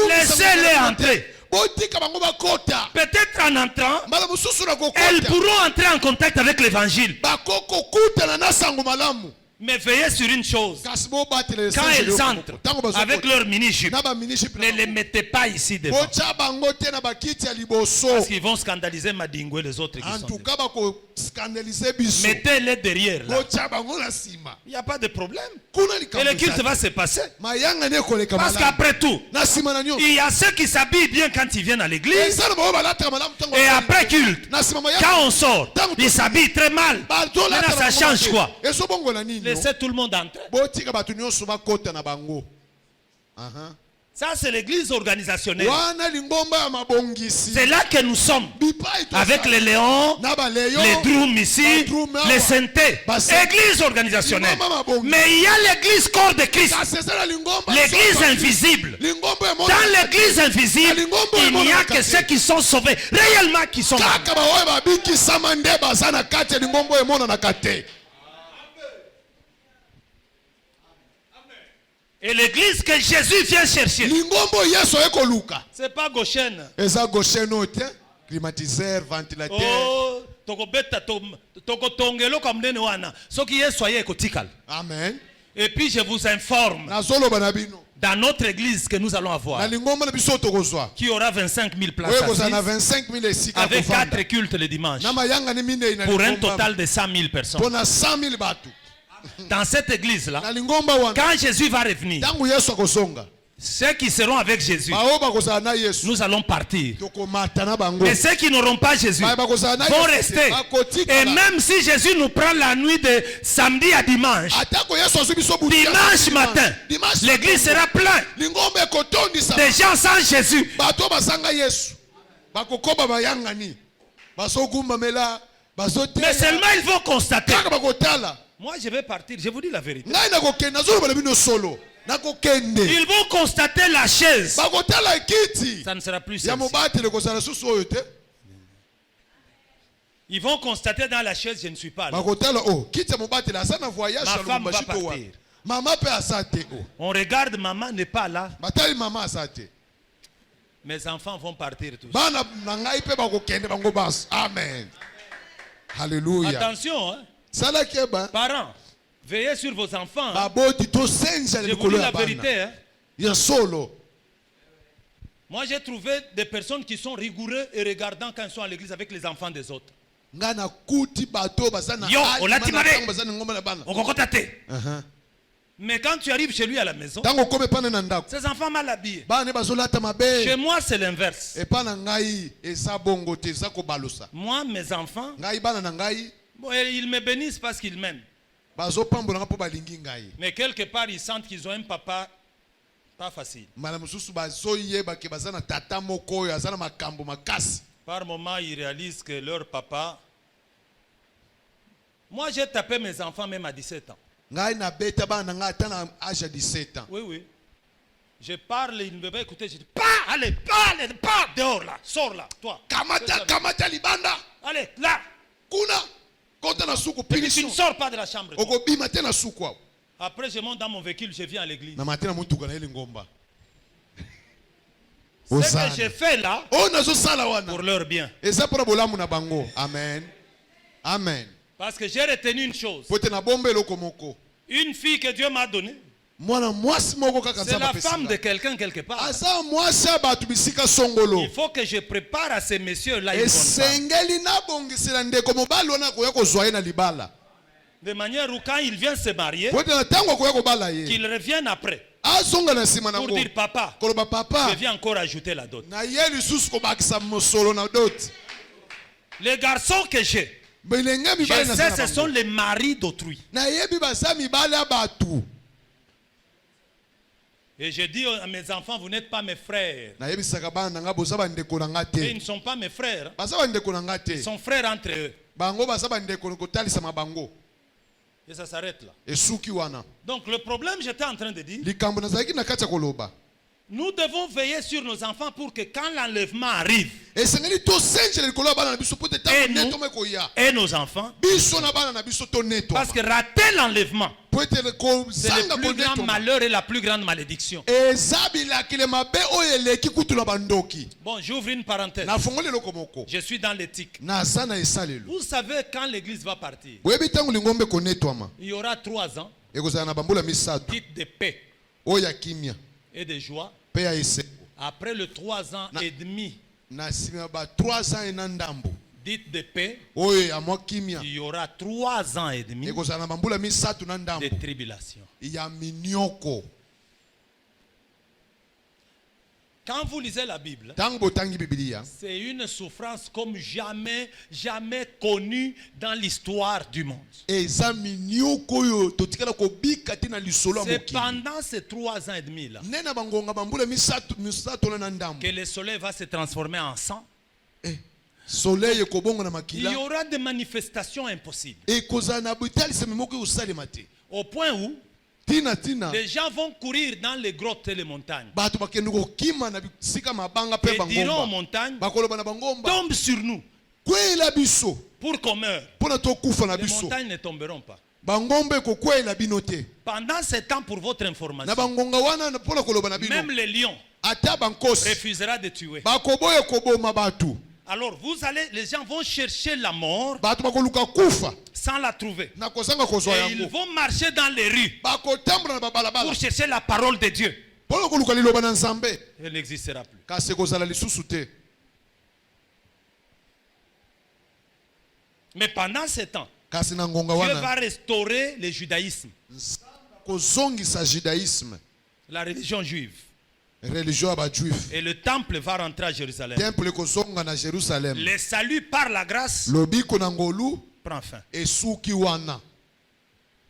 Laissez-les entrer. botika bango bakota Peut-être en entrant, mbala mosusu na elles kokota pourront entrer en contact avec l'évangile. bakokokutana na sango malamu Mais veillez sur une chose. kasi bobatela Quand elles entrent avec leur mini-jupe, na baminishi ne les mettez pas ici devant. botia bango te na bakiti ya liboso Parce qu'ils vont scandaliser Madingo et les autres qui en sont tout devant. cas bakoscandalize biso Mettez-les derrière là. botia bango na nsima Il n'y a pas de problème. kuna Et le culte likambo va se passer. mayanga ne koleka Parce malamu qu'après tout, na nsima na nyonso il y a ceux qui s'habillent bien quand ils viennent à l'église. eza na bango balataka malamu ntango Et après culte, na nsima mayanga quand on sort, ils s'habillent très mal. Maintenant, ça change quoi? ezobongola nini Laissez tout le monde entrer. botika bato nyonso bakota na bango aha Ça, c'est l'église organisationnelle. wana lingomba ya mabongisi C'est là que nous sommes. bipai to Avec les léons, na baleyo les drums ici, Badrum, les synthés. Basi- Église organisationnelle. Lingomba mabongi. Mais il y a l'église corps de Christ. kasi eza na lingomba L'église soka. invisible. lingomba ya mona Dans l'église invisible, il n'y a que ceux qui sont sauvés, réellement qui sont sauvés. kaka baoyo babikisama nde baza na kati ya lingomba oyo emonanaka te Et l'église que Jésus vient chercher, lingomba oyo yesu aye koluka c'est pas Goshen. eza goshen oyo te climatiseur ventilateur Oh, tokobeta tokotongelo kwa mnene wana. Soki Yesu aye kotikala. amen Et puis je vous informe, nazoloba na bino dans notre église que nous allons na avoir, lingomba na biso oyo tokozwa qui aura 25 000 places oyo kozala na assises, 25 000 esika ya avec kovanda 4 cultes le dimanche, na mayanga ni minei na pour un lingomba total de 100 000 personnes. mpo na 100 000 bato Dans cette église-là, na lingomba wana quand Jésus va revenir, ntango yesu akozonga ceux qui seront avec Jésus, baoyo bakozala na yesu nous allons partir. tokomata na bango Et ceux qui n'auront pas Jésus baye bakozala na vont yesu te, rester. Et bakotikala même si Jésus nous prend la nuit de samedi à dimanche, atako yesu azwi biso butu ya dimanche matin, Dimanche l'église matin, sera pleine lingomba ekotondisa des gens sans Jésus. bato bazanga yesu bakokoba bayangani bazogumbamela Mais bazoteya seulement ils vont constater. kaka bakotala Moi, je vais partir. Je vous dis la vérité. ngai nakokende nazoloba na bino solo nakokende Ils vont constater la chaise. bakotala ekiti Ça ne sera plus ya celle-ci. mobateli kozala susu oyo te Ils vont constater dans la chaise, je ne suis pas là. bakotala o kiti ya mobateli aza na voyage Ma ya femme lubumbashi va to wana partir. mama mpe aza te o On regarde, maman n'est pas là. batali mama aza te Mes enfants vont partir tous. bana na ngai mpe bakokende bango basi amen halleluya Attention, hein. salaki eba Parents, veillez sur vos enfants. Hein. baboti tosenza Je vous likolo dis ya la bana vérité. Hein. ya solo Moi, j'ai trouvé des personnes qui sont rigoureux et regardant quand ils sont à l'église avec les enfants des autres. ngai nakuti bato baza na Yo, alima olati na mabe. ntango baza na ngomba na bana On kokota te. Aha. Mais quand tu arrives chez lui à la maison, ntango okome epana na ndako ces enfants mal habillés. bana ne bazolata Chez mabe moi, c'est l'inverse. epa na ngai eza bongo te eza kobalosa Moi, mes enfants, ngai bana na ngai bon, ils me bénissent parce qu'ils m'aiment. bazopambolanga mpo balingi ngai Mais quelque part, ils sentent qu'ils ont un papa pas facile. mbala mosusu bazoyebake baza na tata moko oyo aza na makambo makasi Par moment, ils réalisent que leur papa... Moi, j'ai tapé mes enfants même à 17 ans. ngai nabeta bana na ngai ata na age ya 17 ans Oui, oui. Je parle, ils ne veulent pas écouter. Je dis, pas, allez, pas dehors là, sors là, toi. kamata libanda Allez, là. kuna kota na suku Et puis tu punition ne sors pas de la chambre. toi. okobima te na suku awo Après, je monte dans mon véhicule, je viens à l'église. na mate na motuka na ye lingomba Ce que j'ai fait là, oyo nazosala pour wana leur bien. eza mpona bolamu na bango amen amen Parce que j'ai retenu une chose. po te nabomba eloko moko Une fille que Dieu m'a donnée, mwana mwasi moko kaka c'est nzambe la apesi femme de ngai. quelqu'un quelque part. aza mwasi ya bato bisika songolo Il faut que je prépare à ces messieurs-là une bonne femme. esengeli nabongisela ndeko mobali wana akoya kozwa ye na libala De manière où quand il vient se marier, po te na ntango akoya kobala ye qu'il revienne après azonga na nsima pour nango dire papa, koloba papa je viens encore ajouter la dot. na ye lisusu kobakisa mosolo na doti Les garçons que j'ai, bilenge je mibali sais na ce sont les maris d'autrui. nayebi baza mibali ya bato Et je dis à mes enfants, vous n'êtes pas mes frères. nayebisaka bana na nga boza bandeko na nga Et ils ne te sont pas mes frères. baza bandeko na nga Ils te sont frères entre eux. bango baza bandeko kotalisama bango Et ça s'arrête là. esuki wana. Donc le problème, j'étais en train de dire, Likambo nazalaki na kati ya koloba. nous devons veiller sur nos enfants pour que quand l'enlèvement arrive, Esengeli tosenjela likolo ya bana na biso po te Et tango nous- netoma ekoya. et nos enfants, Biso na bana na biso to netoma. parce que rater l'enlèvement, Po ete c'est le kozanga plus grand konetoma. malheur et la plus grande malédiction. Eza bilakile mabe oyo eleki kutu na bandoki. Bon, j'ouvre une parenthèse. Nafongoli eloko moko. Je suis dans l'éthique. Naza na esalelo. Vous savez, quand l'église va partir, Boyebi tango lingombe konetwama. il y aura 3 ans Ekozala na bambula misato. dites de paix Oyo ya kimia. et de joie. Pe ya ese. Après le 3 ans et demi Na sima ba 3 ans ena ndambo. dites de paix, Oyo ya mwa kimia. il y aura 3 ans et demi Ekozala na bambula misato na ndambo. de tribulation. Ya minioko. Quand vous lisez la Bible, Tango botangi Biblia. c'est une souffrance comme jamais connue dans l'histoire du monde. Eza minioko oyo totikala kobika te na lisolo ya C'est mokili. pendant ces 3 ans et demi là Nena bangonga bambula misato na ndambo. que le soleil va se transformer en sang. Soleil ekobongo na Il y makila. aura des manifestations impossibles. Ekozala na butaliseme moko osalema te. Au point où Tina. les gens vont courir dans les grottes et les montagnes. Bato bakende kokima na bisika mabanga pe Et diront aux bangomba. montagnes, Bakoloba na bangomba. tombe sur nous Kwela biso. pour qu'on meure. Pona tokufa na Les biso. montagnes ne tomberont pas. Bangomba ekokwela bino te. Pendant ce temps, pour votre Na information, bangonga wana pona koloba na bino. même les lions Ata bankosi. refusera de tuer. Bakoboye koboma batu. Alors les gens vont chercher la mort Bato bakoluka kufa. sans la trouver. Na kozanga kozwa Et ils yango. vont marcher dans les rues Bakotambola na babalabala. pour chercher la parole de Dieu. Pona koluka liloba na Nzambe. Elle n'existera plus. Kasi kozala lisusu te. Mais pendant ce temps, Kasi na ngonga Dieu wana. va restaurer le judaïsme, Kozongisa judaïsme. la religion juive. Religion ya bajuif. Et le temple va rentrer à Jérusalem. Temple ekozonga na Jerusalem. Le salut par la grâce Lobiko na ngolu prend fin. esuki wana.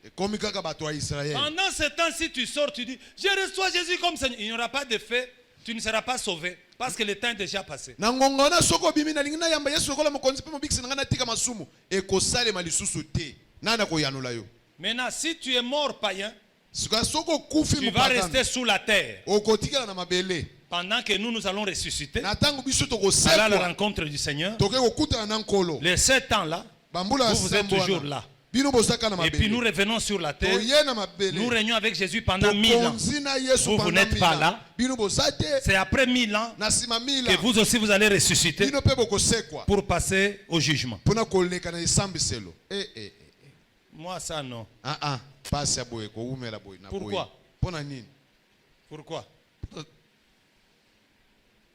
Ekomi kaka bato ya Israël. Pendant ce temps, si tu sors, tu dis, je reçois Jésus comme Seigneur, il n'y aura pas de fait, tu ne seras pas sauvé. Parce que le temps est déjà passé. Na ngonga wana soko bimi na lingina yamba Yesu lokola mokonzi pe mobikisi na ngana tika masumu. Ekosalema lisusu te. Nana koyanula yo. Maintenant, si tu es mort païen, Sika soko kufi tu vas mupagano. rester sous la terre. Okotikala na mabele. Pendant que nous allons ressusciter, Na tango biso aller à la tokosekwa. rencontre du Seigneur, Toke kokutana na nkolo. les 7 ans là, Bambula vous êtes sembo toujours wana. là. Bino bozaka na Et puis nous mabele. revenons sur la terre, Toye na mabele. nous régnons avec Jésus pendant 1000 ans. Tokonzi na Yesu Vous pendant n'êtes 1000 pas ans. là. Bino bozate. C'est après 1000 ans Na sima 1000 que ans. vous aussi vous allez ressusciter Bino pe bokosekwa. pour passer au jugement. Pona koleka na esambiselo. Moi, ça non. Pasi ya boye koumela boye na boye. Pourquoi? Pona nini? Pourquoi?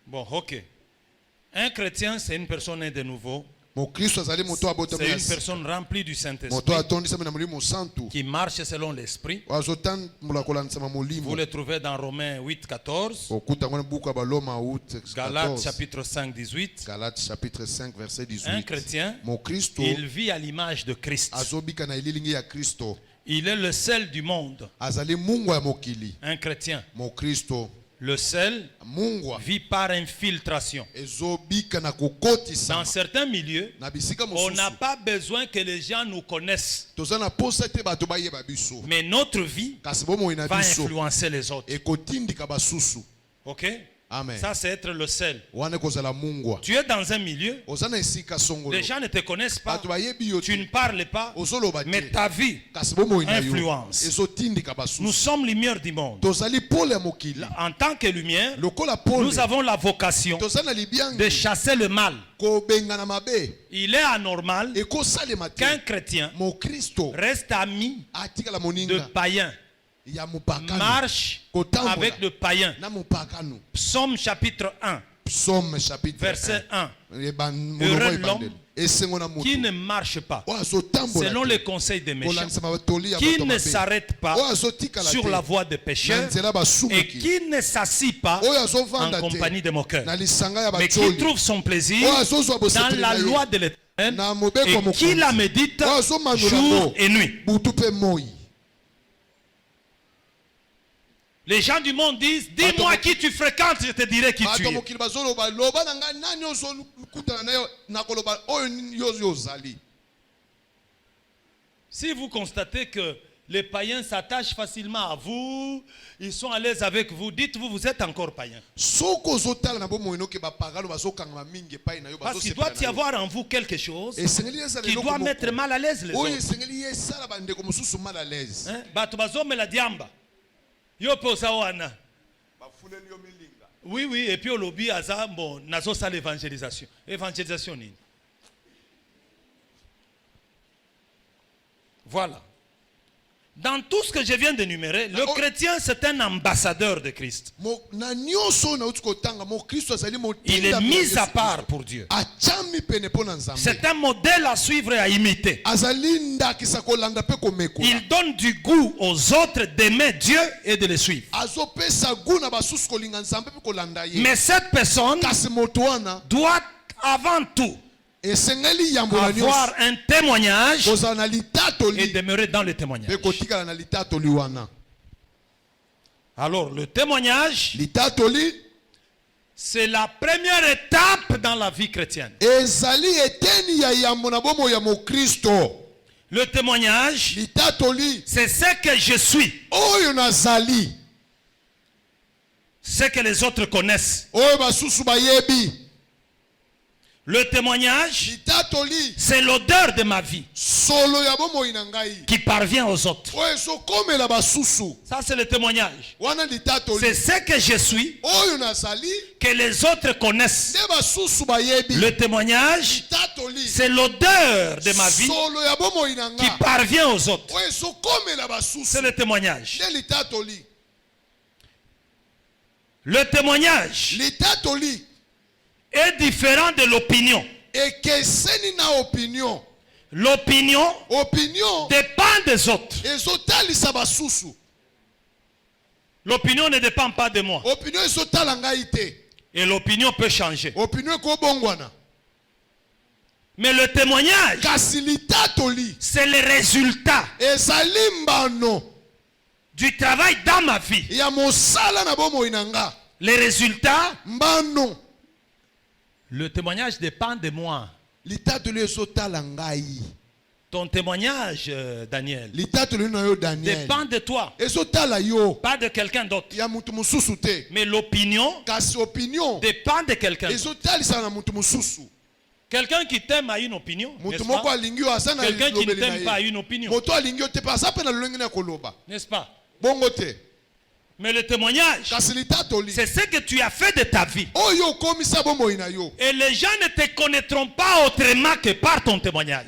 Bon, ok. Un chrétien, c'est une personne née de nouveau. Mokristo azali moto abotami C'est ya une personne remplie du moto Saint-Esprit atondisami na molimo santu. qui marche selon l'Esprit. Azotambola kolandisama Vous molimo. le trouvez dans Romains 8, 14, Okuta ngwana buku ya baloma out Galates 14. chapitre 5, 18. Galates chapitre 5 verset Un 18. chrétien, Mokristo il vit à l'image de Christ. azobika na elilingi ya Kristo. Il est le sel du monde. Azali mungwa ya mokili. Un chrétien, Mokristo le sel mungwa vit par infiltration. ezobika na kokotisa Dans certains milieux, na bisika on n'a mosusu. pas besoin que les gens nous connaissent. Toza na posa te bato bayeba biso. Mais notre vie Kasi bomoi na va biso influencer les autres. ekotindika basusu. Ok? Amen. Ça, c'est être le sel. Wana kozala mungwa. Tu es dans un milieu, Oza na esika songolo. les gens ne te connaissent pas, Bato bayebi yo tu te. ne parles pas, Ozoloba mais te. ta vie, Kasi bomoi na yo influence. ezotindika nous basusu. sommes lumière du monde. Tozali pole ya mokili. En tant que lumière, Lokola pole. nous avons la vocation Toza na de libiangi chasser le mal. kobenga na mabe. Il est anormal Ekosalema te. qu'un chrétien Mokristo reste ami atikala de moninga païens, ya mopakano. marche Kotambola avec le païen. na mopakano. Psaume chapitre 1, Psaume chapitre verset 1. 1. Heureux l'homme Esengo na moto. Qui ne marche pas Oyo azotambola selon te. les conseils des méchants, Kolandisa batoli ya qui bato ne mabe. s'arrête pas Oyo azotikala sur te. la voie des Na pécheurs nzela et basumuki. qui ne s'assit pas Oyo en azovanda compagnie te. de moqueurs, Na lisanga ya mais qui bacholi. trouve son plaisir Oyo azozwa dans boseteli la na ye. loi de l'Éternel Na mobeko et mokonzi. qui la médite Oyo azomandola jour ngo. et nuit. Butu pe moi. Les gens du monde disent, dis-moi qui tu fréquentes, je te dirai qui tu Bato es. mokili bazoloba loba na ngai nani ozokutana na yo nakoloba oyo yo ozali. Si vous constatez que les païens s'attachent facilement à vous, ils sont à l'aise avec vous, dites-vous, vous êtes encore païen. Parce qu'il doit y avoir en vous quelque chose qui doit mettre mal à l'aise les autres. Oui, oui, et puis au lobby, bon, nazo ça l'évangélisation. Évangélisation. Voilà. Dans tout ce que je viens d'énumérer, le chrétien c'est un ambassadeur de Christ. Il est mis à part pour Dieu. C'est un modèle à suivre et à imiter. Il donne du goût aux autres d'aimer Dieu et de le suivre. Mais cette personne doit avant tout avoir un témoignage et demeurer dans le témoignage. Alors le témoignage, c'est la première étape dans la vie chrétienne. Le témoignage, c'est ce que je suis, ce que les autres connaissent. Le témoignage, c'est l'odeur de ma vie qui parvient aux autres. Ça, c'est le témoignage. C'est ce que je suis, que les autres connaissent. Le témoignage, c'est l'odeur de ma vie qui parvient aux autres. C'est le témoignage. Le témoignage est différent de l'opinion. L'opinion dépend des autres. L'opinion ne dépend pas de moi. Et l'opinion peut changer. Mais le témoignage, c'est le résultat du travail dans ma vie. Les résultats, le témoignage dépend de moi. Ton témoignage, Daniel, dépend de toi, pas de quelqu'un d'autre. Mais l'opinion dépend de quelqu'un d'autre. Quelqu'un qui t'aime a une opinion, n'est-ce pas? Quelqu'un qui ne t'aime pas a une opinion, n'est-ce pas? Mais le témoignage, c'est ce que tu as fait de ta vie. Et les gens ne te connaîtront pas autrement que par ton témoignage.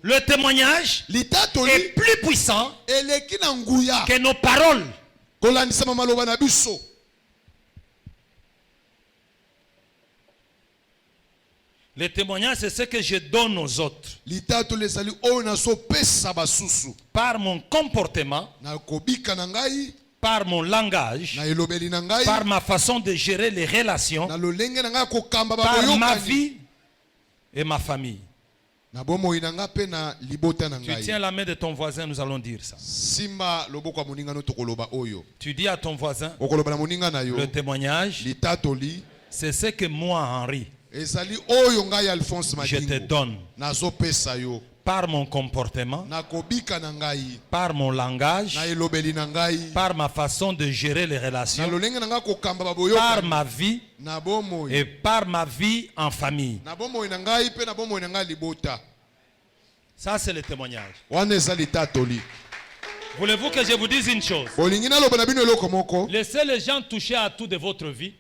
Le témoignage est plus puissant que nos paroles. Le témoignage, c'est ce que je donne aux autres. Par mon comportement, par mon langage, par ma façon de gérer les relations, par ma vie et ma famille. Tu tiens la main de ton voisin, nous allons dire ça. Tu dis à ton voisin, le témoignage, c'est ce que moi, Henri, je te donne par mon comportement, par mon langage, par ma façon de gérer les relations, par ma vie et par ma vie en famille. Ça, c'est le témoignage. Voulez-vous que je vous dise une chose? Laissez les gens toucher à tout de votre vie,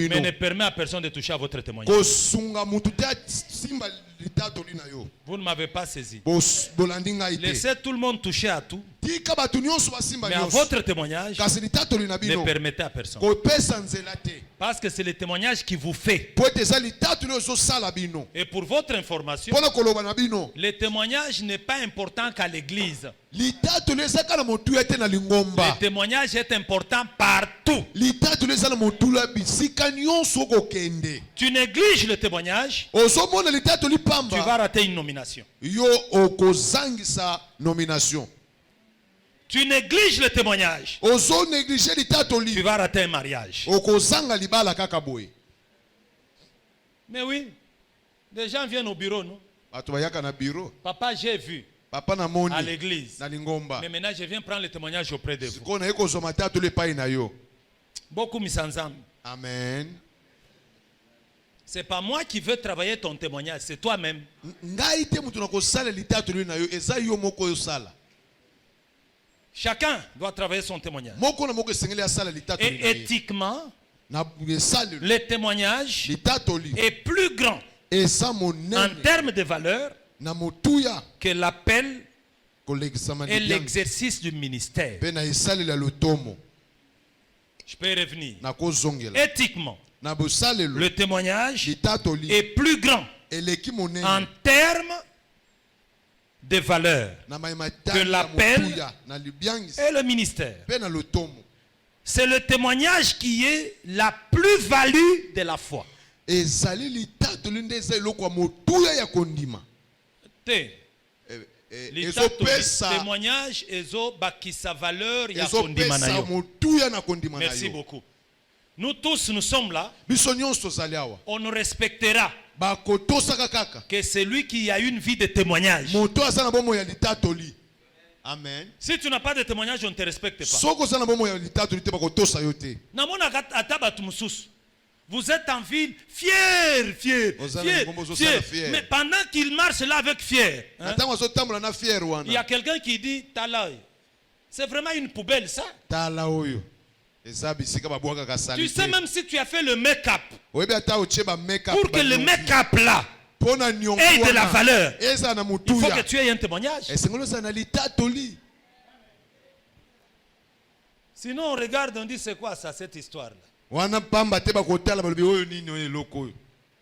mais ne permet à personne de toucher à votre témoignage. Vous ne m'avez pas saisi. Laissez tout le monde toucher à tout, mais à votre témoignage, ne permettez à personne. Parce que c'est le témoignage qui vous fait. Et pour votre information, le témoignage n'est pas important qu'à l'église. Le témoignage est important partout. Tu négliges le témoignage, tu vas rater une nomination. Tu négliges le témoignage, tu vas rater un mariage. Mais oui, Des gens viennent au bureau, non? Bato bayaka na bureau. Papa, j'ai vu Papa na moni à l'église. na lingomba. Mais maintenant, je viens prendre le témoignage auprès de vous. Sikona eko zomata to le pai na yo. Beaucoup misanzam. Amen. C'est pas moi qui veux travailler ton témoignage, c'est toi-même. Ngai te mutu na ko sala litato na yo eza yo moko yo sala. Chacun doit travailler son témoignage. Moko na moko esengeli ya sala litato Et éthiquement, na esali le témoignage litato li est plus grand esa en monene termes de valeur na motuya que l'appel kolekisama et ni l'exercice du ministère. pe na esali la lotomo Je peux revenir. na kozongela Éthiquement, na bosalelo le témoignage litato li est plus grand eleki en monene termes de valeur na que maimatani l'appel na motuya na libiangisi et le ministère. pe na lotomo. C'est le témoignage qui est la plus-value de la foi. Ezali litato li nde eza eloko ya motuya ya kondima. Te, Ezopesa témoignage ezo bakisa valeur ya kondima na yo. motuya na kondima na Merci yo. beaucoup. Nous tous, nous sommes là. Biso nyonso tozali awa On ne respectera bakotosaka kaka que celui qui a une vie de témoignage. moto aza na bomoi ya litato li. Amen. Si tu n'as pas de témoignage, on ne te respecte pas. Soko oza na bomoi ya litato li te bakotosa yo te. Namona ata bato mosusu. Vous êtes en ville, fier, fier, fier. Mais pendant qu'il marche là avec fier, hein, Ntango azotambola na fier il y a wana. quelqu'un qui dit, Talaï, c'est vraiment une poubelle ça. Tala oyo. Eza bisika babwaka Tu sali. sais, même si tu as fait le make-up, Oyebi ata otie ba make-up. pour que le make-up là pona nyongo ait de la valeur, eza na il faut motuya. que tu aies un témoignage. Esengelo za na litato li. Sinon, on regarde, on dit, c'est quoi ça, cette histoire-là? Wana pamba te bakotala balobi oyo nini oyo eloko oyo.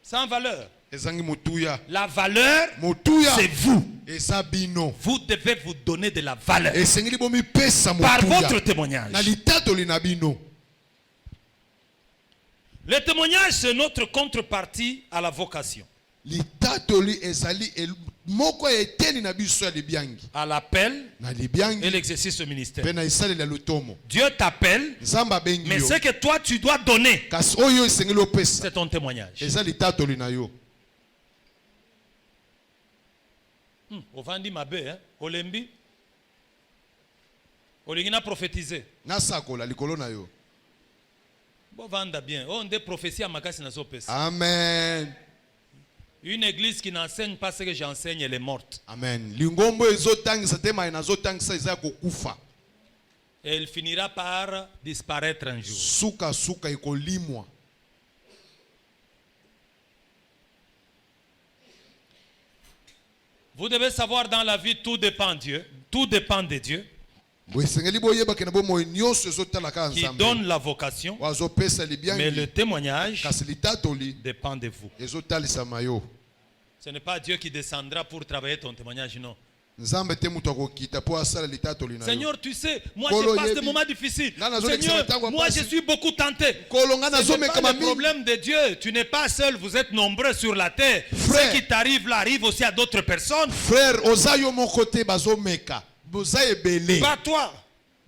Sans valeur. Ezangi motuya. La valeur, Motuya. c'est vous. Eza bino. Vous devez vous donner de la valeur Esengeli bomi pesa par motuya. votre témoignage. Na litato li na bino. Le témoignage, c'est notre contrepartie à la vocation, Litato li ezali moko eteni na biso ya libiangi. à l'appel Na et libiangi l'exercice du ministère. pe na esali la lotomo. Dieu t'appelle, Nzamba bengi mais yo. ce que toi tu dois donner, Kasi oyo esengeli opesa. c'est ton témoignage. Eza litato li na yo. Ovandi mabe, hein? Olembi. Olingina prophétiser. Nasakola likolo na yo. Bon, vanda bien. On des prophéties à makasi na sopes. Amen. Une église qui n'enseigne pas ce que j'enseigne, elle est morte. Amen. Lingombo ezotangisa te mai nazotangisa eza kokufa. Et elle finira par disparaître un jour. Suka suka ekolimwa. Vous devez savoir, dans la vie, tout dépend de Dieu. Tout dépend de Dieu Boesengeli boyeba ke na bomoi nyonso ezotala ka qui nzambe. donne la vocation, Wazopesa mais libiangi. le témoignage Kasi litato li dépend de vous. ezotalisa mayo. Ce n'est pas Dieu qui descendra pour travailler ton témoignage, non. Nzambe te mutu akokita po asala litato li na yo. Seigneur, tu sais, moi Kolo je passe des yebi. moments difficiles. Nana zo Seigneur, lekisa tango moi pasi. je suis beaucoup tenté. Kolo nga Ce n'est nazomeka pas le mamini. problème de Dieu. Tu n'es pas seul, vous êtes nombreux sur la terre. Frère. Ce qui t'arrive là arrive aussi à d'autres personnes. Frère, oza yo moko te bazomeka. Boza ebele. Pas toi.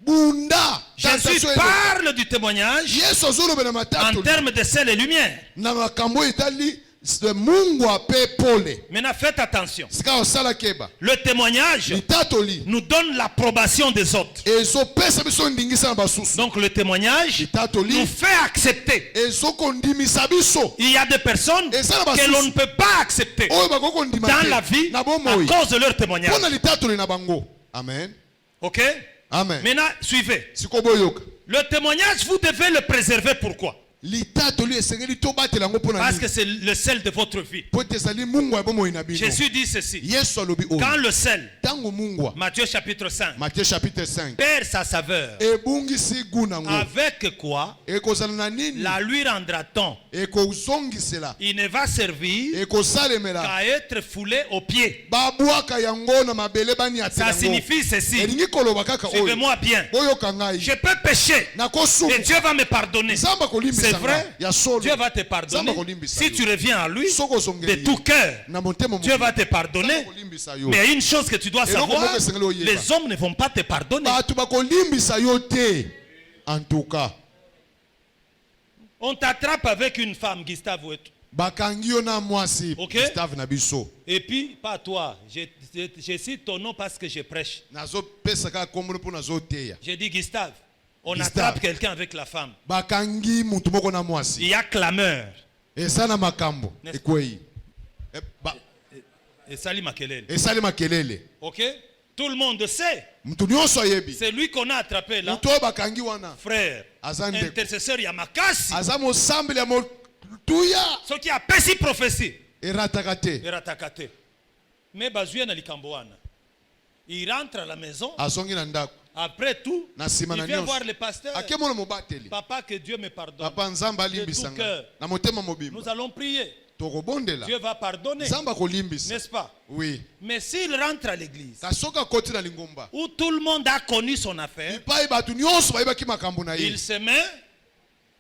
Bunda. Jésus parle du témoignage Yesu azolobe na en matato. termes de sel et lumière. Na makambo etali Mungu ape pole. Maintenant faites attention. Sika osala keba. Le témoignage Litato li. nous donne l'approbation des autres. Ezopesa biso ndingisa na basusu. Donc le témoignage Litato nous li. fait accepter. Ezokondimisa biso. Il y a des personnes Et ça, la que l'on basusu. ne peut pas accepter Oyo bakokondima dans te. la vie Na à bomoi. cause de leur témoignage. Pona litato li na bango. Amen. Ok? Amen. Maintenant, suivez. Sikoboyoka. Le témoignage, vous devez le préserver. Pourquoi? Litato li esengeli tobatela ngo pona Parce nini. que c'est le sel de votre vie. Po tesali Mungu ya bomoi na bino. Jésus dit ceci. Yesu alobi oyo. Quand le sel, Tango Mungu. Matthieu chapitre 5, Matthieu chapitre 5. perd sa saveur, Ebungisi gunango. avec quoi Ekozala na nini? la lui rendra-t-on? Ekozongisela. Il ne va servir Ekosalemela. qu'à être foulé aux pieds. Babwaka yango na mabele bani atela Ça ngo. signifie ceci. Elingi koloba kaka oyo. Suivez-moi bien. Boyoka ngai. Je peux pécher Nakosumu. et Dieu va me pardonner. Nzamba kolimbisa C'est nga. vrai. Ya solo. Dieu va te pardonner. Si tu reviens à lui Soko de zongeli. tout cœur, Na motema Dieu va te pardonner. Nzamba kolimbisa yo. Mais une chose que tu dois Eloko savoir, moko esengeli oyeba. les hommes ne vont pas te pardonner. Bato bakolimbisa yo te. En tout cas. On t'attrape avec une femme, Gustave Ouetou. bakangi yo na mwasi Ok. Gustave na biso. Et puis, pas toi. Je cite ton nom parce que je prêche. Nazo pesa ka kombo po nazo teya. J'ai dit Gustave. On Gustave. attrape quelqu'un avec la femme. Bakangi mutu moko na Il mwasi. y a clameur. Esana makambo. N'est-ce Ekwei. Et Sali Makelele. Esali makelele. Ok? Tout le monde sait. Mutu nyonso ayebi. C'est lui qu'on a attrapé là. Mutu oyo bakangi wana. Frère. Azande. Intercesseur Yamakasi. Aza mosambeli ya motuya. Ce qui a péci prophétie. Erataka te. Eratakate. Mais Bazouya na likamboana. Il rentre à la maison. Azongi na ndako. Après tout, Na sima il na vient nyonso. voir le pasteur. Akemona mobateli. Papa, que Dieu me pardonne. Papa nzamba De tout alimbisanga. cœur. Na motema mobimba. Nous allons prier. Tokobondela. Dieu va pardonner. Nzamba kolimbisa. N'est-ce pas? Oui. Mais s'il rentre à l'église, Kasoka koti na lingomba. où tout le monde a connu son affaire, Ipai batu nyonso bayebaki makambo na ye. il se met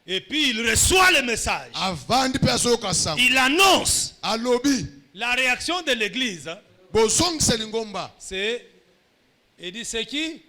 et puis il reçoit le message. Avandi pe azoyoka sango. Il annonce. Alobi. La réaction de l'église, hein, Bozongisa lingomba. c'est, il dit c'est qui?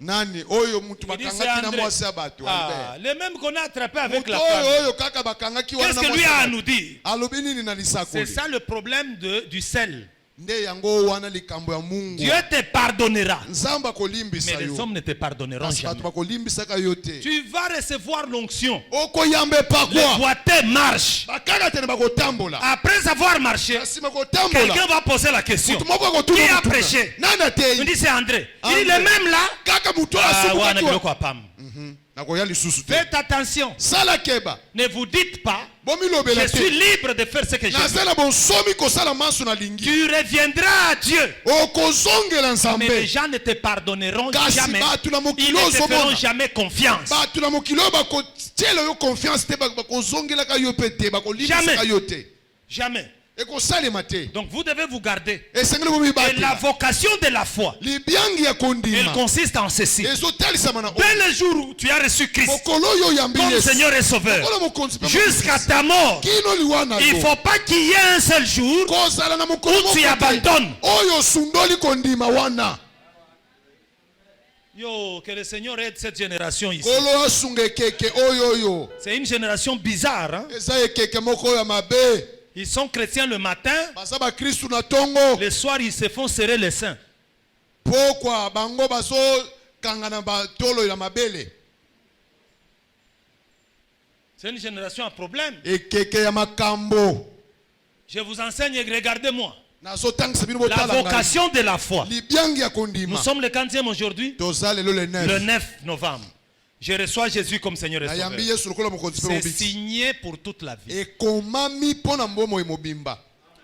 Nani oyo mutu Il dit c'est bakangaki na André. mwasi ya bato. Ah, le même qu'on a attrapé avec Mutu la femme. oyo kaka bakangaki wana Qu'est-ce na que lui mwasi a ya à bato. nous dire? Alobi nini na C'est lisakoli. ça le problème du sel. Nde yango wana likambo ya Mungu. Dieu te pardonnera. Nzamba Mais kolimbisa les yo. hommes ne te pardonneront Kasi jamais. bato bakolimbisaka yo te. Tu vas recevoir l'onction. Okoyambe pa Le kwa. boiteux marche. Bakaka tene bakotambola. Après avoir marché, Kasi bakotambola. quelqu'un va poser la question. Mutu moko akotuna Qui a mutuna. prêché? Nani On atei? dit c'est André. Il dit André. le même là. Kaka mutu Ah, asuku wana kaki wa. biloko apam. Nakoya lisusu te. Faites attention. Sala keba. Ne vous dites pas, Bomilobela je suis te. libre de faire ce que je veux. Nazala bonsomi kosala mansu na lingi. Tu reviendras à Dieu. Okozongela Mais les nzambe. gens ne te pardonneront Kasi jamais. batu na Ils mokilo ne te feront ozomona. jamais confiance. Batu na mokilo bakotiela yo confiance te bakozongelaka yo pe te bakolimbisaka Jamais. yo te. Jamais. Ekosalema te. Donc vous devez vous garder. Esengeli Et la bomibatela. vocation de la foi, Libiangi ya elle kondima. consiste en ceci. Ezotalisama na oyo. Dès le jour où tu as reçu Christ Mokolo oyo oyambi comme Yesu. Seigneur et Sauveur, Mokolo mokonzi pe jusqu'à mokonzi. ta mort, Kino liwana il ne yo. faut pas qu'il y ait un seul jour Kozala na mokolo où tu moko te. abandonnes. Oyo sundoli kondima wana. Yo, que le Seigneur aide cette génération ici. Kolo asunga ekeke oyo oyo. C'est une génération bizarre. Hein? Eza ekeke moko ya mabe. Ils sont chrétiens le matin, Baza ba Kristu na tongo. le soir ils se font serrer les seins. Pokwa bango bazo kanga na batolo ya mabele. C'est une génération à problème. Ekeke ya makambo. Je vous enseigne, regardez-moi. Nazotangisa bino La botala ngai. vocation de la foi. Libiangi ya Nous kondima. sommes le 15e aujourd'hui, Toza lelo le le 9. 9 novembre. Je reçois Jésus comme Seigneur et Nayambi Sauveur. Yesu lokola mokonzi pe C'est mobiki. signé pour toute la vie. Ekomami mpona mbomo emobimba.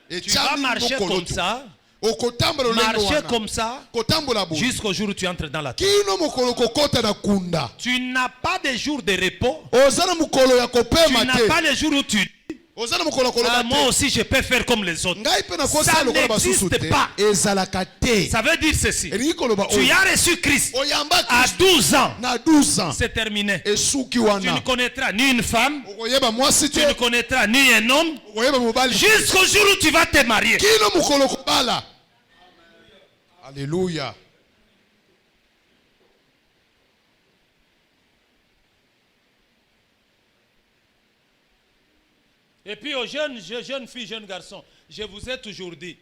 Tu vas marcher comme ça, Okotambola lolenge marcher wana. comme ça, Kotambola boye. jusqu'au jour où tu entres dans la terre. Kino mokolo kokota na kunda. Tu n'as pas de jour de repos. Oza na mokolo ya Tu kopema n'as te. pas le jour où tu dis, Oza na mokolo ah, koloba moi te. aussi je peux faire comme les autres. Ngai pe na Ça kosa lokola basusu n'existe te. pas. Ezalaka te. Ça veut dire ceci. Elingi koloba Tu oyo. as reçu Christ Oyamba à Kristu 12 ans. na 12 ans. C'est terminé. Esuki Tu ne wana. connaîtras ni une femme, Okoyeba mwasi tu te. ne connaîtras ni un homme, Okoyeba mobali. jusqu'au jour où tu vas te marier. Kino mokolo kobala. Alléluia. Et puis aux jeunes filles, jeunes garçons, je vous ai toujours dit,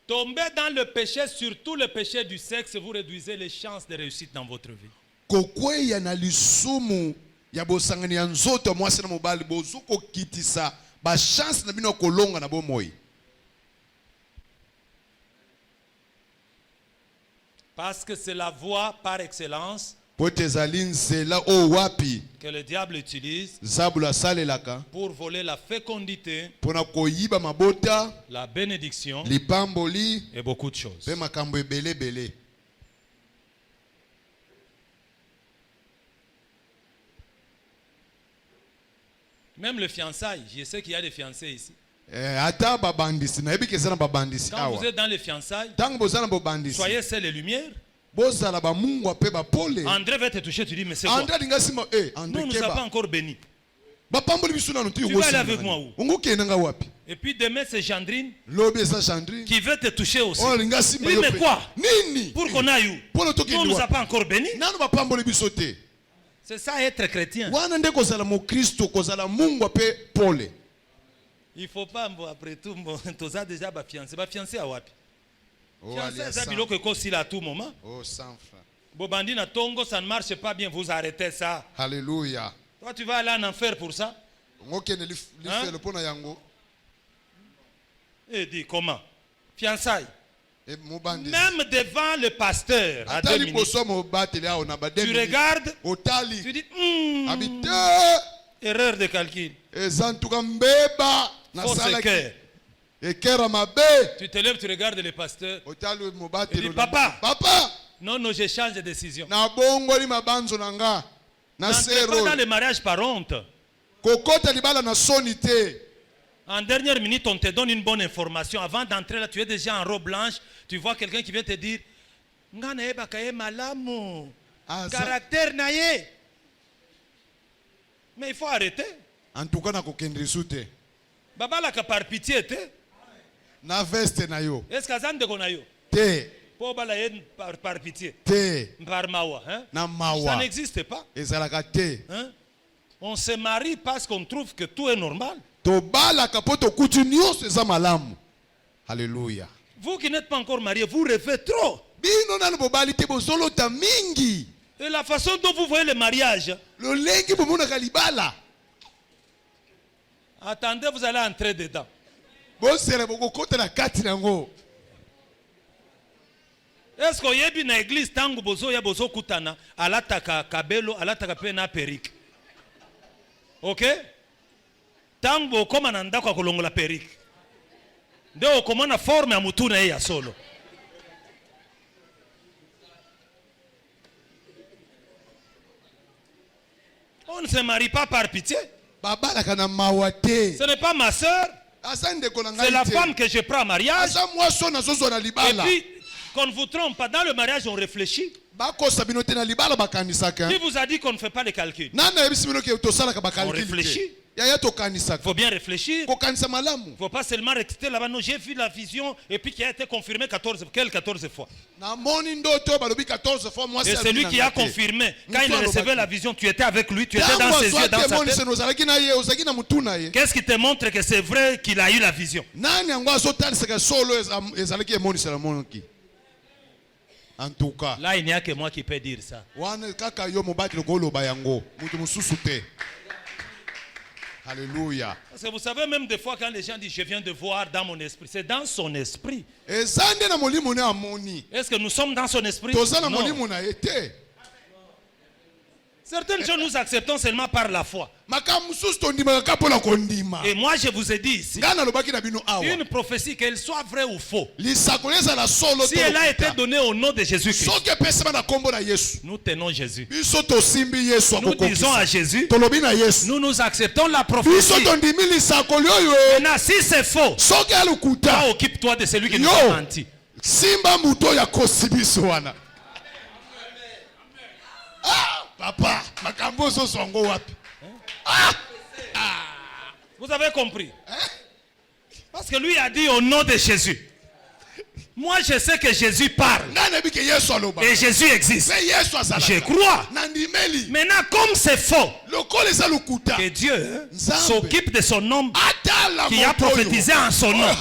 tombez dans le péché, surtout le péché du sexe, vous réduisez les chances de réussite dans votre vie. Kokweya na lisumu ya bosangani ya nzoto ya mwasi na mobali bozu kokitisa ba chance na bino kolonga na bomoi. Parce que c'est la voie par excellence Po tezali nzela o wapi que le diable utilise zabula salelaka pour voler la fécondité, pona koyiba mabota la bénédiction lipamboli et beaucoup de choses. pe makambo ebele bele. Même le fiançailles, je sais qu'il y a des fiancés ici. Ata babandisi na yebi kesana babandisi Quand awa. vous êtes dans les fiançailles, Tango bozana babandisi. soyez seuls et lumière. Bozala ba mungu pe ba pole. André va te toucher, tu dis, mais c'est quoi? André dingasima André Nous, nous n'avons pas keba. encore béni. Bapamboli biso nanu tu vas aller avec moi où? Ungu kenanga wapi? Et puis demain, c'est Jandrine Lobi esa Chandri. qui veut te toucher aussi. Oh lingasima Oui, mais quoi? Nini? Pour qu'on aille où? Polo toki Nous, on ne nous a wapi? pas encore béni. Nanu bapamboli biso te. C'est ça être chrétien. wana nde kozala mokristo kozala mungu ape pole. Il faut pas après tout toza déjà ba fiancé à wapi. Fiancé ça biloko ekosi à tout moment. Oh, sans fin. Bobandi na tongo, ça ne marche pas bien, vous arrêtez ça. Alléluia. Toi tu vas aller en enfer pour ça. Ngokene li fait le pona yango. Et dis comment? Fiançailles. Et mobandi. Même devant le pasteur à 2 minutes. Tu regardes, tu dis habite erreur de calcul. ezantuka mbeba na Fausse sala cœur. ekera mabe. Tu te lèves, tu regardes le pasteur. Otali Tu mobati dis papa. Papa. Non, non, je change de décision. Na bongoli mabanzo nanga. Na N'entre pas sero. dans le mariage par honte. Kokota libala na sonité. En dernière minute, on te donne une bonne information. Avant d'entrer là, tu es déjà en robe blanche. Tu vois quelqu'un qui vient te dire Nga na eba kaye malamu. Caractère naye. Mais il faut arrêter. En tout cas na kokendri sute. Baba la par pitié te. Na veste na yo. Est-ce que zande kona yo? Te. Po bala yen par pitié. Te. Par mawa, hein? Na mawa. Ça n'existe pas. Ezalaka te. Hein? On se marie parce qu'on trouve que tout est normal. To bala kapoto kutunyo seza malamu. Alléluia. Vous qui n'êtes pas encore mariés, vous rêvez trop. Bino nanu bobali te bozolo ta mingi. Et la façon dont vous voyez le mariage. Lo lengi bomona kalibala. Attendez, vous allez entrer dedans. Bosere bokokota na kati nango. Est-ce qu'on y a une église tango bozo ya bozo kutana alataka kabelo alataka pe na perike. OK? Tango koma na ndako akolongola perike. Ndio komona forme ya mutu na ya solo. On ne se marie pas par pitié. Babala kana mawate. Ce n'est pas ma soeur. Asande kolanga. C'est la femme que je prends en mariage. Asa mwaso na zozo na Et libala. puis, qu'on ne vous trompe pas, dans le mariage, on réfléchit. Bako sabino te na libala bakanisaka. Qui vous a dit qu'on ne fait pas les calculs? Nana ebisibino ke tosala ka bakalkili. On réfléchit. Ya to Il kanisaka. faut bien réfléchir. Ko kanisa malamu. Il ne faut pas seulement rester là-bas. Non, j'ai vu la vision et puis qui a été confirmée 14 fois. Na moni ndoto balobi 14 fois moi Et celui qui a confirmé, quand il recevait la vision, tu étais avec lui, tu étais dans ses yeux, dans sa tête. Qu'est-ce qui te montre que c'est vrai qu'il a eu la vision? Nani yango azotalisaka solo ezalaki emonisela monoki. En tout cas, là il n'y a que moi qui peux dire ça. wana kaka yo mobati lokoloba yango mutu mususu te. Alléluia. Parce que vous savez, même des fois quand les gens disent je viens de voir dans mon esprit, c'est dans son esprit. Ezande na molimo ne amoni. Est-ce que nous sommes dans son esprit? Tozana Non. molimo na ete. Certaines choses nous acceptons seulement par la foi. Et Et moi je vous ai dit ici, une prophétie, qu'elle soit vraie ou faux, si elle a été donnée au nom de Jésus-Christ, nous tenons Jésus. Nous disons à Jésus, nous nous acceptons la prophétie. Maintenant, si c'est faux, toi occupe-toi de celui qui nous a menti. Simba muto ya kosibisoana. Papa, makambo so songo wapi? Vous avez compris? Parce que lui a dit au nom de Jésus. Moi je sais que Jésus parle. Et Jésus existe. Je crois. Maintenant comme c'est faux, que Dieu s'occupe de son homme qui a prophétisé en son nom.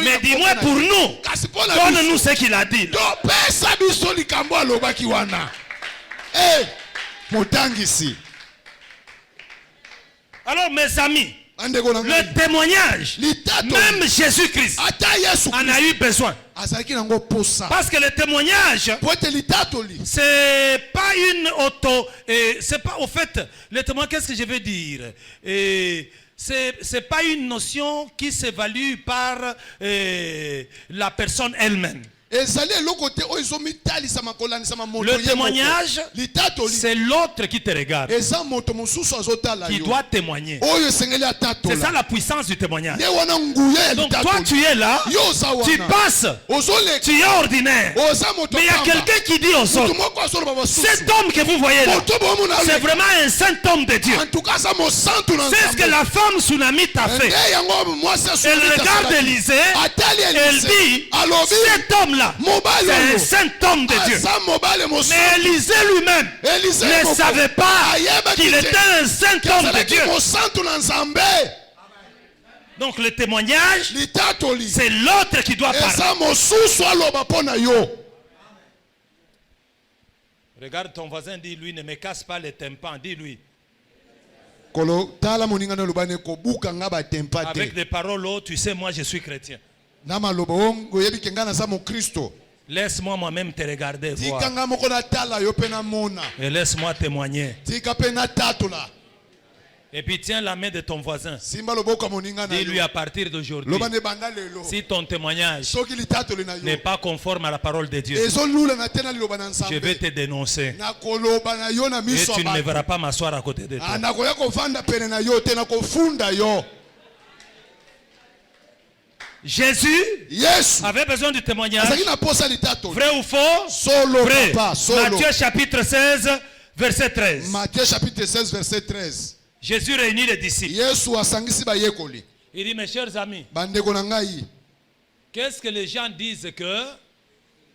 Mais dis-moi pour nous, donne-nous ce qu'il a dit. Alors mes amis, le témoignage, même Jésus-Christ en a eu besoin. Parce que le témoignage, c'est pas une c'est pas au fait, le témoignage, qu'est-ce que je veux dire? C'est pas une notion qui s'évalue par la personne elle-même. Le témoignage, c'est l'autre qui te regarde, qui doit témoigner. C'est ça la puissance du témoignage. Donc toi tu es là, tu passes, tu es ordinaire, mais il y a quelqu'un qui dit aux autres, cet homme que vous voyez là, c'est vraiment un saint homme de Dieu. C'est ce que la femme Tsunamite a fait. Elle regarde Élisée, elle dit, cet homme homme-là, Mobile c'est un oyo. saint homme de Dieu. Aza mobile mosusu. Mais Élisée lui-même Élisée ne moko. savait pas Ayebaki qu'il te. était un saint homme de Kazalaki Dieu. mosantu na Nzambe. Donc le témoignage, Litatoli. c'est l'autre qui doit parler. Eza mosusu aloba mpo na yo. Regarde ton voisin, dis-lui, ne me casse pas les tympans, dis-lui. Kolo tala moninga na lobane ko buka nga ba tempa Avec te. des paroles, oh, tu sais, moi je suis chrétien. Na maloba ongo yebi kenga na sa mo Kristo. Laisse-moi moi-même te regarder, voir. Tika nga moko na tala yo pe na mona. Et laisse-moi témoigner. Tika pe na tatola. Et puis tiens la main de ton voisin. Simba loboko moninga na Dis-lui yo. à partir d'aujourd'hui, Lobane banda lelo. si ton témoignage Soki litatoli na n'est yo. pas conforme à la parole de Dieu, Ezo lula na tena liloba na je vais Nzambe. te dénoncer. Na koloba na yo na Et miso tu ne me ba. verras pas m'asseoir à côté de toi. Na koya ko vanda pene na yo te na ko funda yo. Jésus Yesu. avait besoin du témoignage. Azaki na posa litatoli. Vrai ou faux? Solo Vrai. papa, solo. Matthieu chapitre 16, verset 13. Matthieu chapitre 16 verset 13. Jésus réunit les disciples. Yesu asangisi bayekoli. Il dit, mes chers amis, Bandeko na ngai. qu'est-ce que les gens disent que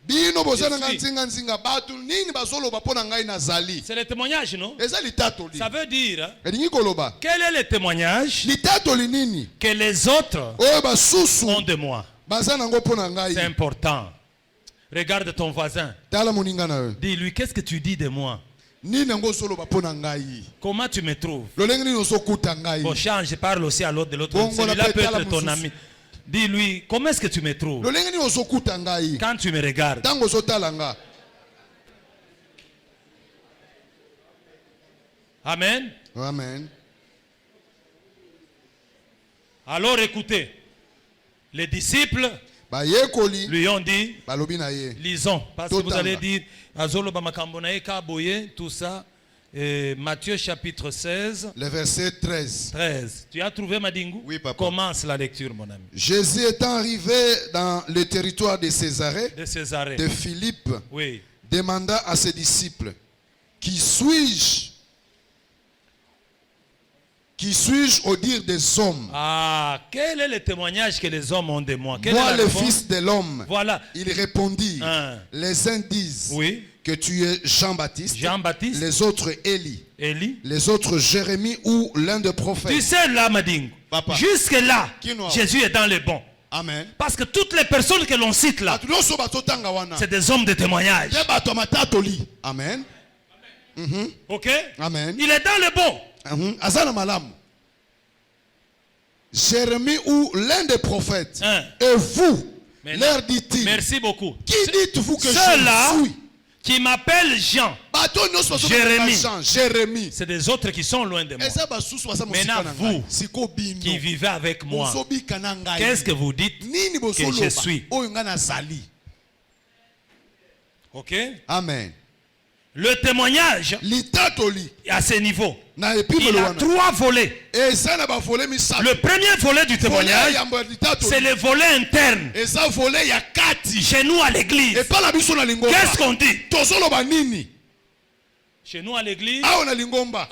Bino bozana Je suis. nzinga nzinga batu nini bazoloba pona ngai nazali. c'est le témoignage, non? Eza litatoli. Ça veut dire, Elingi koloba. quel est le témoignage Litatoli nini? que les autres Oyo basusu ont de moi? baza nango pona C'est ngai. important. Regarde ton voisin. Tala moninga na yo. Dis-lui, qu'est-ce que tu dis de moi? Nini nango soloba pona ngai. Comment tu me trouves? Lolenge nini osokuta ngai. Bon, change, je parle aussi à l'autre de l'autre. Bon, on Celui-là appelle peut Tala être ton Moussus. ami. Dis-lui, comment est-ce que tu me trouves? Lolenge nini osokuta ngai. Quand tu me regardes. Tango sotala nga. Amen. Amen. Alors écoutez, les disciples Bayekoli lui ont dit, balobi na ye. lisons, parce que vous Totanga. allez dire, Azolo Bamakambo na ye ka boye, tout ça. Matthieu chapitre 16, Le verset 13. 13. Tu as trouvé Madingu? Oui, papa. Commence la lecture, mon ami. Jésus étant arrivé dans le territoire de Césarée, De Césarée. de Philippe, Oui. demanda à ses disciples, qui suis-je? Qui suis-je au dire des hommes? Ah, quel est le témoignage que les hommes ont de moi? Quelle est Moi, la le réponse? Fils de l'homme. Voilà. Il répondit, Hein. les uns disent Oui. que tu es Jean-Baptiste, Jean-Baptiste, les autres Élie, Élie. les autres Jérémie ou l'un des Tu prophètes. sais là, Madingu, Papa. jusque-là, Kinoa. Jésus est dans le bon. Amen. Parce que toutes les personnes que l'on cite là, Bato nyonso batotanga wana. c'est des hommes de témoignage. Te bato ya matatoli. Amen. Ok? Amen. Il est dans le bon. Aza na malamu. Jérémie ou l'un des prophètes. Hein. Et vous, Maintenant, leur dit-il, Merci beaucoup. qui dites-vous que Ceux-là je suis? qui m'appellent Jean, Bato nyonso Jérémie. Jean, Jérémie. c'est des autres qui sont loin de moi, Eza basusu baza Maintenant, mosika na vous, ngai. Siko bino. qui vivez avec moi. Bozobika na ngai. Qu'est-ce que vous dites Nini que je bozoloba? suis? Oyo nga nazali. Ok? Amen. Le témoignage Litatoli. à ce niveau, Na il epimelo a wana. trois volets. Eza na bavole misato. Le premier volet du Volet témoignage, ya yambo ya litatoli. c'est le volet interne. Eza volet ya kati. Chez nous à l'église, Epa na biso na lingomba. qu'est-ce qu'on dit? Tozoloba nini? Chez nous à l'église, Awa na lingomba.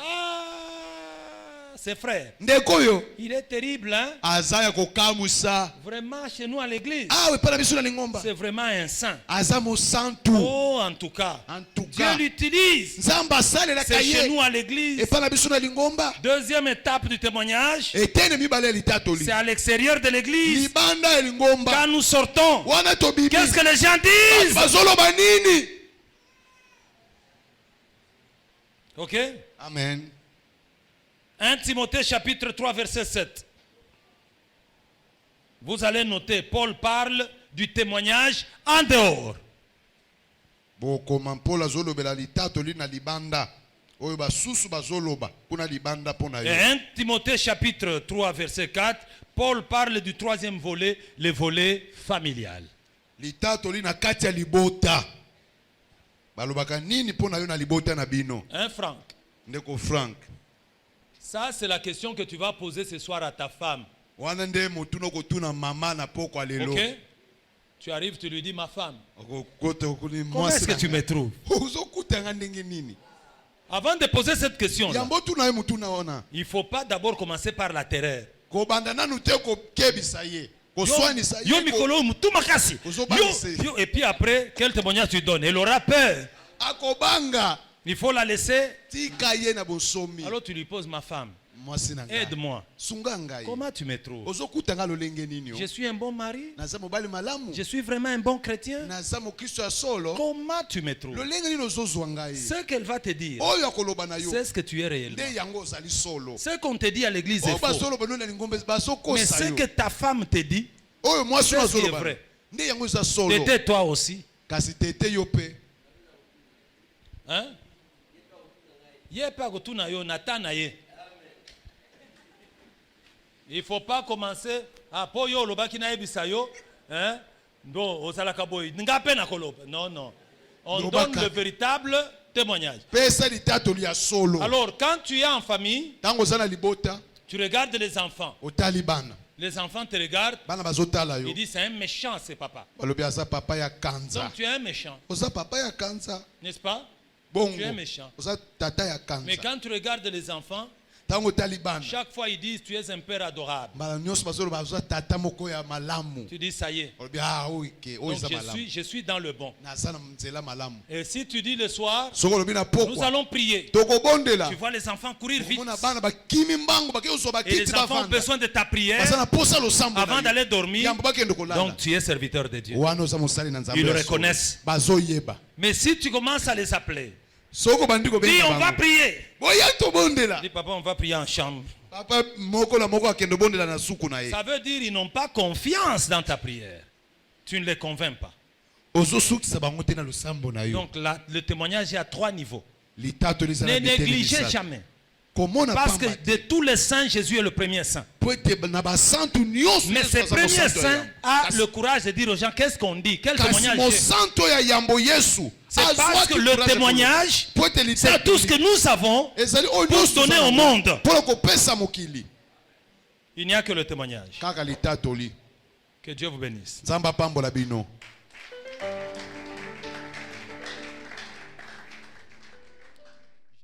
c'est frère. Ndeko yo. Il est terrible, hein? Aza ya kokamusa. Vraiment, chez nous à l'église, Awa epa na biso na lingomba. c'est vraiment un saint. Aza mosantu. Oh, en tout cas, En tout Dieu cas. l'utilise. Nzamba asalelaka C'est chez ye. nous à l'église. Epa na biso na lingomba. Deuxième étape du témoignage, Etene mibale ya litatoli. c'est à l'extérieur de l'église. Libanda ya lingomba. Quand nous sortons, Wana tobibi. qu'est-ce que les gens disent? Bazoloba nini? Ok? Amen. 1 Timothée chapitre 3 verset 7. Vous allez noter, Paul parle du témoignage en dehors. Bokoma Paul azolobela litatoli na libanda. Oyo basusu bazoloba pona libanda pona Et yo. 1 Timothée chapitre 3 verset 4, Paul parle du troisième volet, le volet familial. Litatoli na kati ya libota. Balobaka nini pona yo na libota na bino? Hein, Franck? Ndeko Frank. Ça, c'est la question que tu vas poser ce soir à ta femme. Wana nde motuna kotuna mama na poko alelo. Ok? Tu arrives, tu lui dis, ma femme, Kote okuni comment est-ce que tu me trouves? Ozokutanga ndenge nini? Avant de poser cette question, Yambo tuna ye mutuna wana. il ne faut pas d'abord commencer par la terreur. Kobanda nanu te ko kebisa ye. Koswanisa Yo ye mikolo mutu makasi. Yo, et puis après, quel témoignage tu donnes? Elle aura peur. akobanga Il faut la laisser. tika ye na bosomi. Alors tu lui poses, ma femme, Mwasi na ngai. aide-moi. Sunga ngai. Comment tu me trouves? Ozokutanga lolenge nini yo? Je suis un bon mari. Naza mobali malamu. Je suis vraiment un bon chrétien. Naza mokristo ya solo. Comment tu me trouves? Lolenge nini ozozwa ngai? Ce qu'elle va te dire, Oyo akoloba na yo. c'est ce que tu es réellement. Nde yango ozali solo. Ce qu'on te dit à l'église est Oyo faux. basolo bano na lingombe Mais basokosa ce yo. que ta femme te dit, Oyo mwasi c'est na ce qui est zolo vrai. Nde yango eza solo. t'étais toi aussi. Kasi tete yo pe. Hein? Ye pa kotuna yo natana ye. Il ne faut pas commencer à po yo lobaki na ebisa yo, hein? Non, ozalaka boy. Ngape na koloba. Non, non. On donne le véritable témoignage. Pesa litato ya solo. Alors, quand tu es en famille, Tango zana libota, tu regardes les enfants. otali bana. Les enfants te regardent. Bana bazotala yo. Ils disent c'est un méchant, c'est papa. Balobi aza papa ya kanza. Donc tu es un méchant, Oza papa ya kanza. n'est-ce pas? Bongo. Tu es méchant. Oza tata ya kanza. Mais quand tu regardes les enfants, Tango otali bana. chaque fois ils disent tu es un père adorable. Bala nyonso bazolo baza tata moko ya malamu. Tu dis ça y est. Balobi ah oui ke Donc oza malamu. je suis dans le bon. Naza na mzela malamu. Et si tu dis le soir, Soko lobi na nous pokwa. allons prier. Tokobondela. Tu vois les enfants courir vite. Mona bana bakimi mbango bakezo Et bakiti les enfants ont bavanda. besoin de ta prière Baza na posa losambo. avant d'aller dormir. Yambo bakende kolala. Donc tu es serviteur de Dieu. Wana oza mosali na nzambe. Ils le ya solo. reconnaissent. Bazoyeba. Mais si tu commences à les appeler, Soko bandiko dis benga on va bango. prier. Boya tobondela. Dis papa, on va prier en chambre. Papa moko la moko akende bondela na suku na ye. Ça veut dire ils n'ont pas confiance dans ta prière. Tu ne les convaincs pas. Ozosukisa bango te na losambo na yo. Donc le témoignage est à 3 niveaux. Litato lisa Ne na biteli négligez misala. jamais. Comment na Parce que pamba de tous les saints, Jésus est le premier saint. poete na basantu nyonso. Mais ce premier saint a le courage de dire aux gens qu'est-ce qu'on dit, quel témoignage Kasi j'ai. mosanto ya yambo Yesu. C'est parce que le témoignage, c'est tout ce que nous avons pour donner au monde. Pour kopesa mokili. Il n'y a que le témoignage. Kaka litato li. Que Dieu vous bénisse. Nzamba pambola bino.